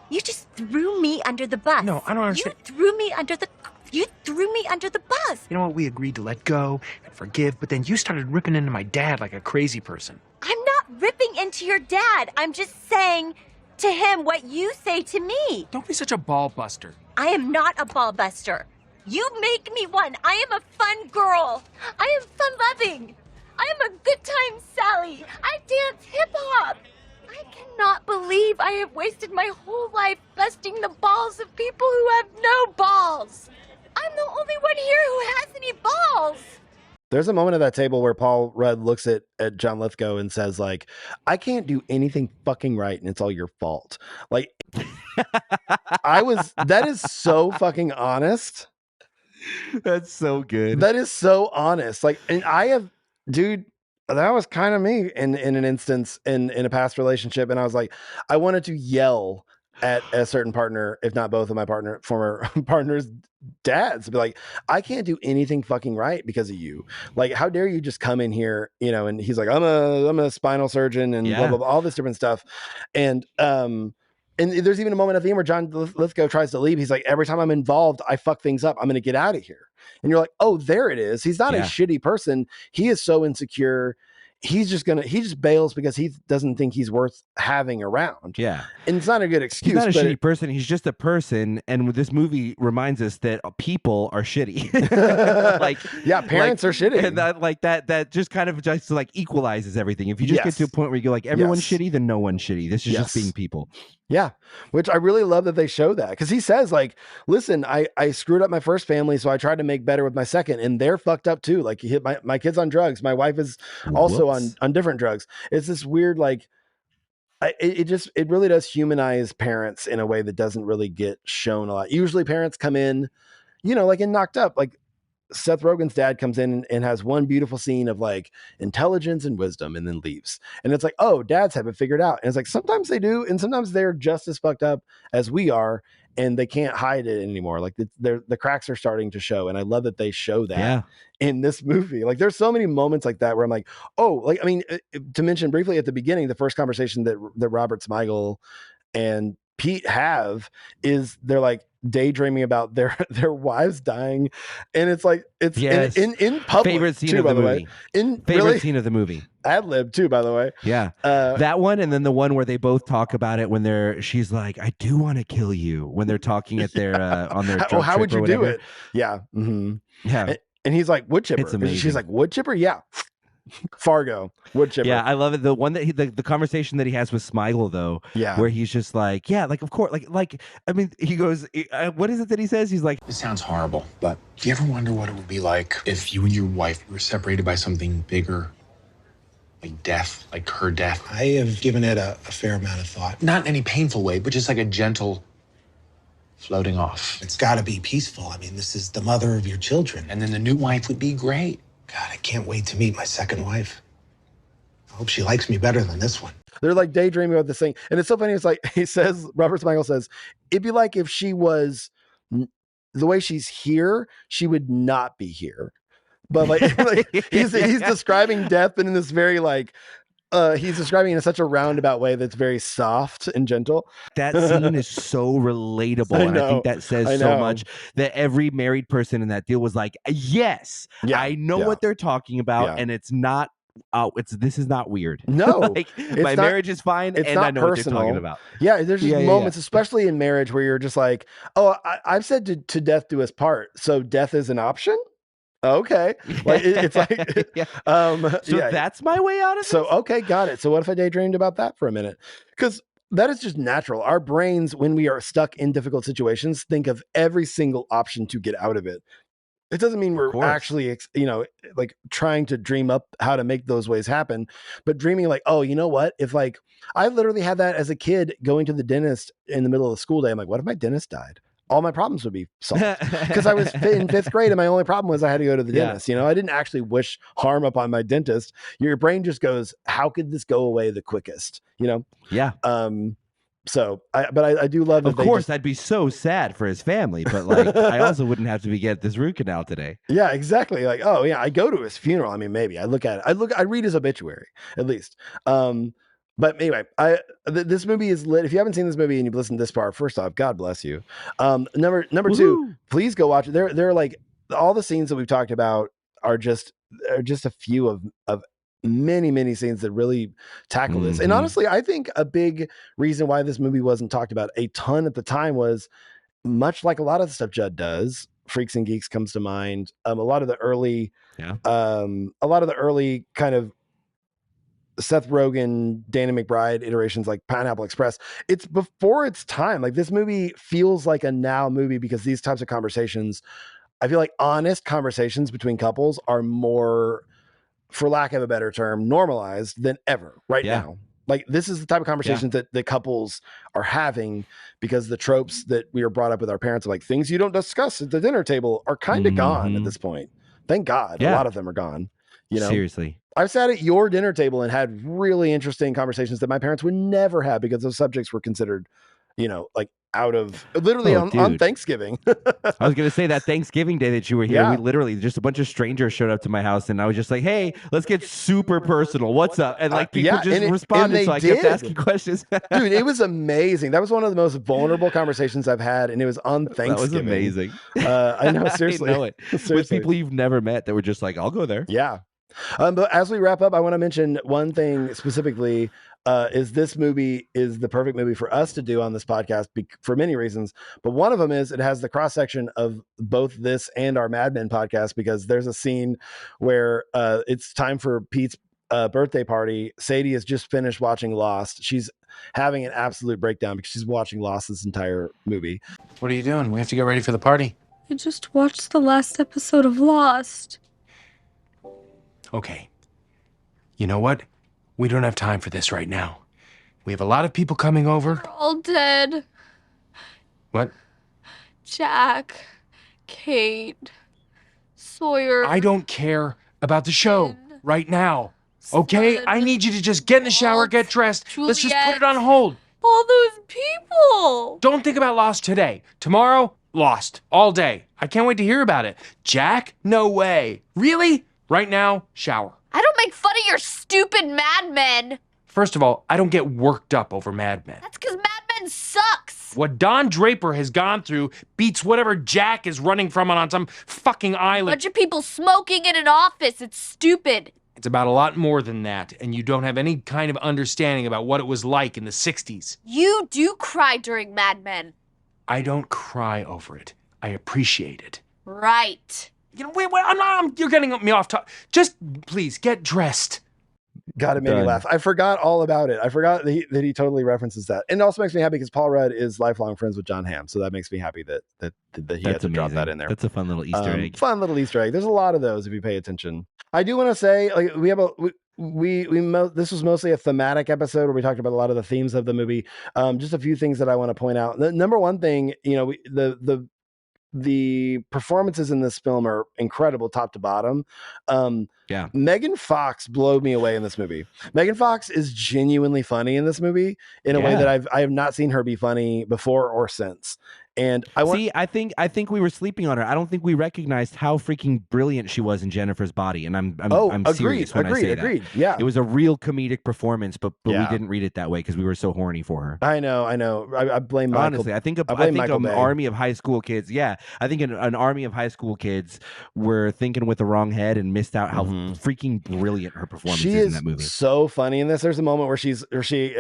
You just threw me under the bus.
No, I don't understand.
You threw me under the bus.
You know what? We agreed to let go and forgive, but then you started ripping into my dad like a crazy person.
I'm not ripping into your dad. I'm just saying to him what you say to me.
Don't be such a ball buster.
I am not a ball buster. You make me one. I am a fun girl. I am fun loving. I am a good time Sally. I dance hip hop. I cannot believe I have wasted my whole life busting the balls of people who have no balls. I'm the only one here who has any balls.
There's a moment at that table where Paul Rudd looks at John Lithgow and says, like, I can't do anything fucking right and it's all your fault. Like, that is so fucking honest.
That's so good.
That is so honest. Like, and dude, that was kind of me in an instance in a past relationship. And I was like, I wanted to yell at a certain partner, if not both of my former partners' dads, to be like, I can't do anything fucking right because of you. Like, how dare you just come in here, you know? And he's like, I'm a spinal surgeon and blah, blah, blah, all this different stuff. And there's even a moment at the end where John Lithgow tries to leave. He's like, every time I'm involved, I fuck things up. I'm going to get out of here. And you're like, oh, there it is. He's not a shitty person. He is so insecure. He just bails because he doesn't think he's worth having around.
Yeah.
And it's not a good excuse.
He's not a shitty person. He's just a person. And this movie reminds us that people are shitty.
Parents are shitty.
And that just kind of just like equalizes everything. If you just get to a point where you go like, everyone's shitty, then no one's shitty. This is just being people.
Yeah. Which I really love that they show that. Because he says, like, listen, I screwed up my first family, so I tried to make better with my second. And they're fucked up too. Like, he hit my kid's on drugs. My wife is also on different drugs. It's this weird, like, it really does humanize parents in a way that doesn't really get shown a lot. Usually parents come in, you know, like in Knocked Up, like Seth Rogen's dad comes in and has one beautiful scene of like intelligence and wisdom and then leaves. And it's like, oh, dads have it figured out. And it's like, sometimes they do. And sometimes they're just as fucked up as we are. And they can't hide it anymore. Like the cracks are starting to show. And I love that they show that in this movie. Like, there's so many moments like that where I'm like, oh, like, I mean, to mention briefly at the beginning, the first conversation that Robert Smigel and Pete have is they're like daydreaming about their wives dying. And it's like, it's in public.
Favorite scene
too,
of
by
the
the
movie.
way.
Favorite scene of the movie.
Ad-lib too, by the way.
Yeah. That one, and then the one where they both talk about it when she's like, I do want to kill you, when they're talking at their on their drug
how
trip
would
or
you do
whatever.
it? Yeah. Mm-hmm.
Yeah.
And he's like, wood chipper.
It's amazing.
And she's like, wood chipper? Yeah. Fargo, wood chipper.
Yeah, I love it. The one that the conversation that he has with Smigel though, where he's just like, yeah, like of course, like I mean, he goes, what is it that he says? He's like,
it sounds horrible, but do you ever wonder what it would be like if you and your wife were separated by something bigger, like death, like her death?
I have given it a fair amount of thought.
Not in any painful way, but just like a gentle floating off.
It's got to be peaceful. I mean, this is the mother of your children.
And then the new wife would be great.
God, I can't wait to meet my second wife. I hope she likes me better than this one.
They're like daydreaming about this thing. And it's so funny. It's like, Robert Smigel says, it'd be like if she was the way she's here, she would not be here. But like he's describing death in this very like He's describing it in such a roundabout way that's very soft and gentle.
That scene is so relatable,
I
and I think
know,
that says
I
so
know.
much that every married person in that deal was like, "Yes, I know what they're talking about,
Yeah.
and it's not. This is not weird.
No,
like
it's
my
not-
marriage is fine,
it's
and
not
I know what
personal.
they're talking about.
Yeah, there's just
Yeah, yeah,
moments,
yeah.
especially in marriage, where you're just like, "Oh, I've said to death do us part, so death is an option." Okay, like it's like,
So that's my way out of
So okay, got it. So what if I daydreamed about that for a minute? Because that is just natural. Our brains, when we are stuck in difficult situations, think of every single option to get out of it. It doesn't mean we're actually, like trying to dream up how to make those ways happen, but dreaming like, oh, you know what? If like, I literally had that as a kid going to the dentist in the middle of the school day. I'm like, what if my dentist died? All my problems would be solved because I was in fifth grade and my only problem was I had to go to the
Yeah.
dentist. I didn't actually wish harm upon my dentist. Your brain just goes, how could this go away the quickest?
Yeah.
So I do love that.
Of course, I'd be so sad for his family, but like, I also wouldn't have to be get this root canal today.
Yeah, exactly. Like, oh yeah, I go to his funeral. I mean, maybe I look at it. I read his obituary at least. But anyway, this movie is lit. If you haven't seen this movie and you've listened this far, first off, God bless you. Number two, please go watch it. They're like all the scenes that we've talked about are just a few of many scenes that really tackle this. And honestly, I think a big reason why this movie wasn't talked about a ton at the time was much like a lot of the stuff Judd does. Freaks and Geeks comes to mind. A lot of the early kind of Seth Rogen, Danny McBride iterations like Pineapple Express. It's before its time. Like this movie feels like a now movie because these types of conversations, I feel like honest conversations between couples are more, for lack of a better term, normalized than ever right now. Like this is the type of conversations that couples are having because the tropes that we were brought up with our parents, like things you don't discuss at the dinner table, are kind of gone at this point. Thank God. A lot of them are gone.
Seriously.
I've sat at your dinner table and had really interesting conversations that my parents would never have because those subjects were considered, like out of literally on Thanksgiving.
I was gonna say that Thanksgiving day that you were here,
Yeah.
we literally just a bunch of strangers showed up to my house, and I was just like, "Hey, let's get super personal. What's up?" And like people just responded,
and
so I
they
kept
did.
asking questions.
Dude, it was amazing. That was one of the most vulnerable conversations I've had, and it was on Thanksgiving.
That was amazing.
I know, seriously.
I know it. With
Seriously.
people you've never met that were just like, "I'll go there."
Yeah. But as we wrap up, I want to mention one thing specifically. Is this movie is the perfect movie for us to do on this podcast for many reasons. But one of them is it has the cross section of both this and our Mad Men podcast because there's a scene where it's time for Pete's birthday party. Sadie has just finished watching Lost. She's having an absolute breakdown because she's watching Lost this entire movie.
What are you doing? We have to get ready for the party.
I just watched the last episode of Lost.
Okay. You know what? We don't have time for this right now. We have a lot of people coming over.
They're all dead.
What?
Jack, Kate, Sawyer.
I don't care about the show right now. Okay? I need you to just get in the shower, get dressed. Let's just put it on hold.
All those people.
Don't think about Lost today. Tomorrow, Lost. All day. I can't wait to hear about it. Jack? No way. Really? Right now, shower.
I don't make fun of your stupid Mad Men.
First of all, I don't get worked up over Mad Men.
That's because Mad Men sucks.
What Don Draper has gone through beats whatever Jack is running from on some fucking island.
Bunch of people smoking in an office. It's stupid.
It's about a lot more than that, and you don't have any kind of understanding about what it was like in the 60s.
You do cry during Mad Men.
I don't cry over it. I appreciate it.
Right.
You know, wait, you're getting me off top. Just please get dressed.
God, it made me laugh. I forgot all about it. I forgot that he totally references that. And it also makes me happy because Paul Rudd is lifelong friends with John Hamm. So that makes me happy that he had to drop that in there.
That's a fun little Easter egg.
Fun little Easter egg. There's a lot of those if you pay attention. I do want to say, like, this was mostly a thematic episode where we talked about a lot of the themes of the movie. Just a few things that I want to point out. The number one thing, the performances in this film are incredible top to bottom.
Yeah.
Megan Fox blew me away in this movie. Megan Fox is genuinely funny in this movie in a way that I have not seen her be funny before or since. And
I think we were sleeping on her. I don't think we recognized how freaking brilliant she was in Jennifer's Body. And I'm serious when I say that.
Yeah.
It was a real comedic performance, but
Yeah.
we didn't read it that way because we were so horny for her.
I know. I blame Michael.
Honestly, I think
Michael
an
Bay.
army of high school kids. Yeah, I think an army of high school kids were thinking with the wrong head and missed out how freaking brilliant her performance
She
is in
is
that movie.
so funny in this. There's a moment where she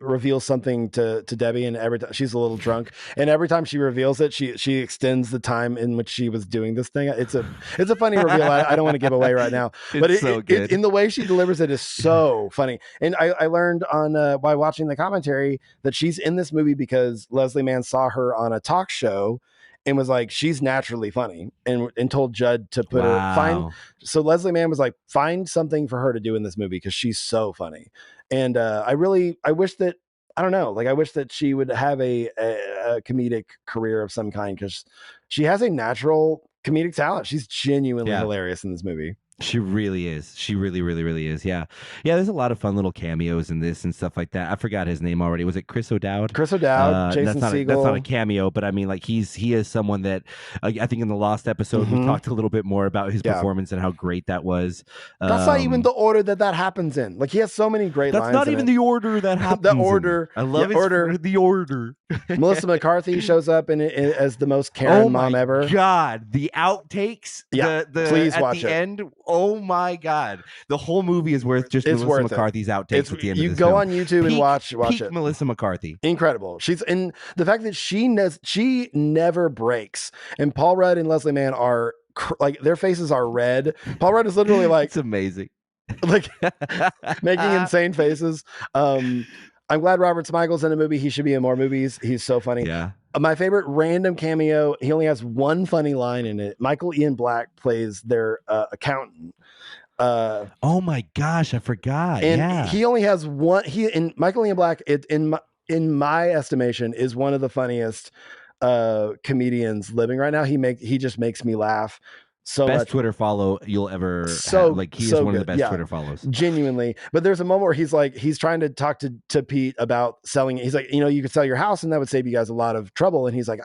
reveals something to Debbie, and every time she's a little drunk, and every time she reveals it, she extends the time in which she was doing this thing. It's a funny reveal. I don't want to give away right now, but
It's so good.
in the way she delivers it is so funny. And I learned on by watching the commentary that she's in this movie because Leslie Mann saw her on a talk show and was like, she's naturally funny, and told Judd to put her find. So Leslie Mann was like, find something for her to do in this movie because she's so funny. And I wish that, I don't know, like I wish that she would have a comedic career of some kind because she has a natural comedic talent. She's genuinely hilarious in this movie.
She really is. She really, really, really is. Yeah. Yeah. There's a lot of fun little cameos in this and stuff like that. I forgot his name already. Was it Chris O'Dowd?
Chris O'Dowd, Jason Segel.
That's not a cameo, but I mean, like he is someone that I think in the Lost episode we talked a little bit more about his performance and how great that was.
That's not even the order that happens in. Like he has so many great lines.
That's not even the order that happens.
The order.
I love
the order.
The order.
Melissa McCarthy shows up in it as the most Karen mom ever.
God, the outtakes.
Yeah,
the
please
at
watch
the
it.
end. Oh my God, the whole movie is worth just Melissa
worth it.
McCarthy's outtakes at the end.
You
of this
go
film.
on YouTube and watch
peak
it.
Melissa McCarthy.
Incredible. She's in the fact that she never breaks, and Paul Rudd and Leslie Mann are like their faces are red. Paul Rudd is literally like
it's amazing,
like making insane faces. I'm glad Robert Smigol's in a movie. He should be in more movies. He's so funny.
Yeah.
My favorite random cameo. He only has one funny line in it. Michael Ian Black plays their accountant.
Oh my gosh, I forgot.
And he only has one. Michael Ian Black, in my estimation, is one of the funniest comedians living right now. He just makes me laugh so
best
much.
Twitter follow you'll ever
So
have. Like he is
so
one of the
good.
best
Yeah.
Twitter follows.
Genuinely. But there's a moment where he's trying to talk to Pete about selling it. He's like, you could sell your house and that would save you guys a lot of trouble. And he's like,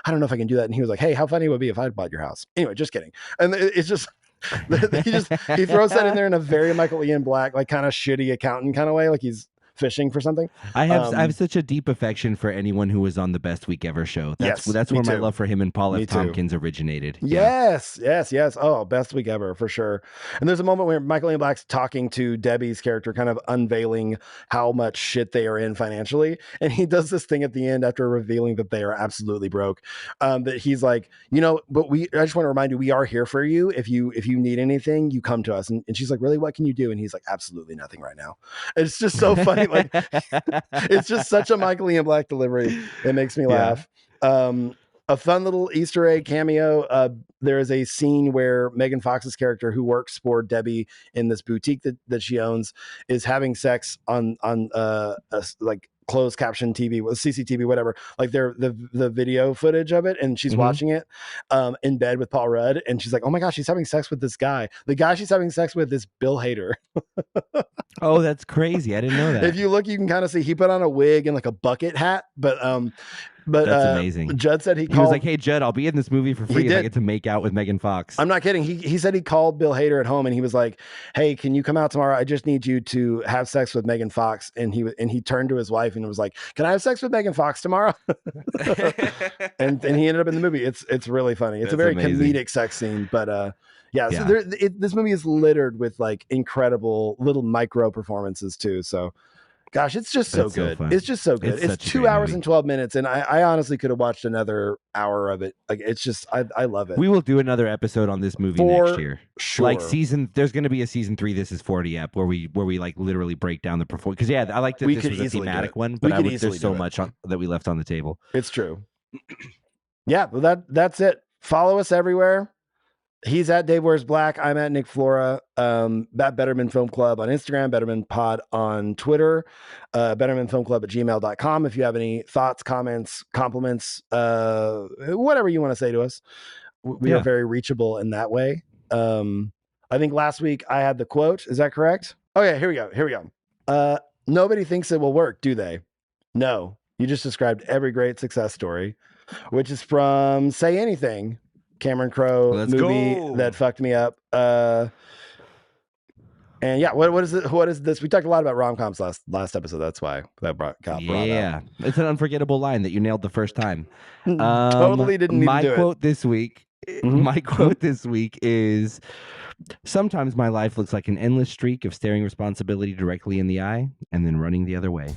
I don't know if I can do that. And he was like, hey, how funny it would be if I bought your house. Anyway, just kidding. And it's just he throws that in there in a very Michael Ian Black, like kind of shitty accountant kind of way, like he's fishing for something.
I have such a deep affection for anyone who was on the Best Week Ever show. That's
Yes, me
where my
too.
love for him and Paul
Me
F.
too.
Tompkins originated. Yeah.
Yes. Oh, best week ever for sure. And there's a moment where Michael Ian Black's talking to Debbie's character, kind of unveiling how much shit they are in financially. And he does this thing at the end after revealing that they are absolutely broke. That he's like, but I just want to remind you, we are here for you. If you need anything, you come to us. And she's like, really, what can you do? And he's like, absolutely nothing right now. It's just so funny. Like, it's just such a Michael Ian Black delivery. It makes me laugh. A fun little Easter egg cameo. There is a scene where Megan Fox's character, who works for Debbie in this boutique that she owns, is having sex on like closed caption TV with CCTV, whatever, like the video footage of it. And she's watching it in bed with Paul Rudd. And she's like, oh my gosh, she's having sex with this guy. The guy she's having sex with is Bill Hader.
Oh, that's crazy. I didn't know that.
If you look, you can kind of see he put on a wig and like a bucket hat, but
that's amazing.
Judd said
he was like, hey, Judd, I'll be in this movie for free if I get to make out with Megan Fox.
I'm not kidding. He said he called Bill Hader at home and he was like, hey, can you come out tomorrow? I just need you to have sex with Megan Fox. And he turned to his wife and was like, can I have sex with Megan Fox tomorrow? and he ended up in the movie. It's really funny. It's a very comedic sex scene, but so this movie is littered with like incredible little micro performances too. So gosh, it's just so good. It's just so good. It's 2 hours and 12 minutes. And I honestly could have watched another hour of it. Like, it's just, I love it.
We will do another episode on this movie next year.
Sure.
Like there's going to be a season 3. This is 40 ep where we like literally break down the performance. Cause I like that this was a thematic one, but there's so much that we left on the table.
It's true. Yeah. Well, that's it. Follow us everywhere. He's at Dave Wears Black. I'm at Nick Flora. At Betterman Film Club on Instagram, Betterman Pod on Twitter, BettermanFilmClub@gmail.com. If you have any thoughts, comments, compliments, whatever you want to say to us, we are very reachable in that way. I think last week I had the quote. Is that correct? Oh yeah, here we go. Nobody thinks it will work, do they? No. You just described every great success story, which is from Say Anything, Cameron Crowe movie that fucked me up. And yeah, what is it? What is this? We talked a lot about rom-coms last episode. That's why that got brought
Yeah,
up.
it's an unforgettable line that you nailed the first time.
Totally didn't need to do it.
My quote this week. My quote this week is: "Sometimes my life looks like an endless streak of staring responsibility directly in the eye and then running the other way."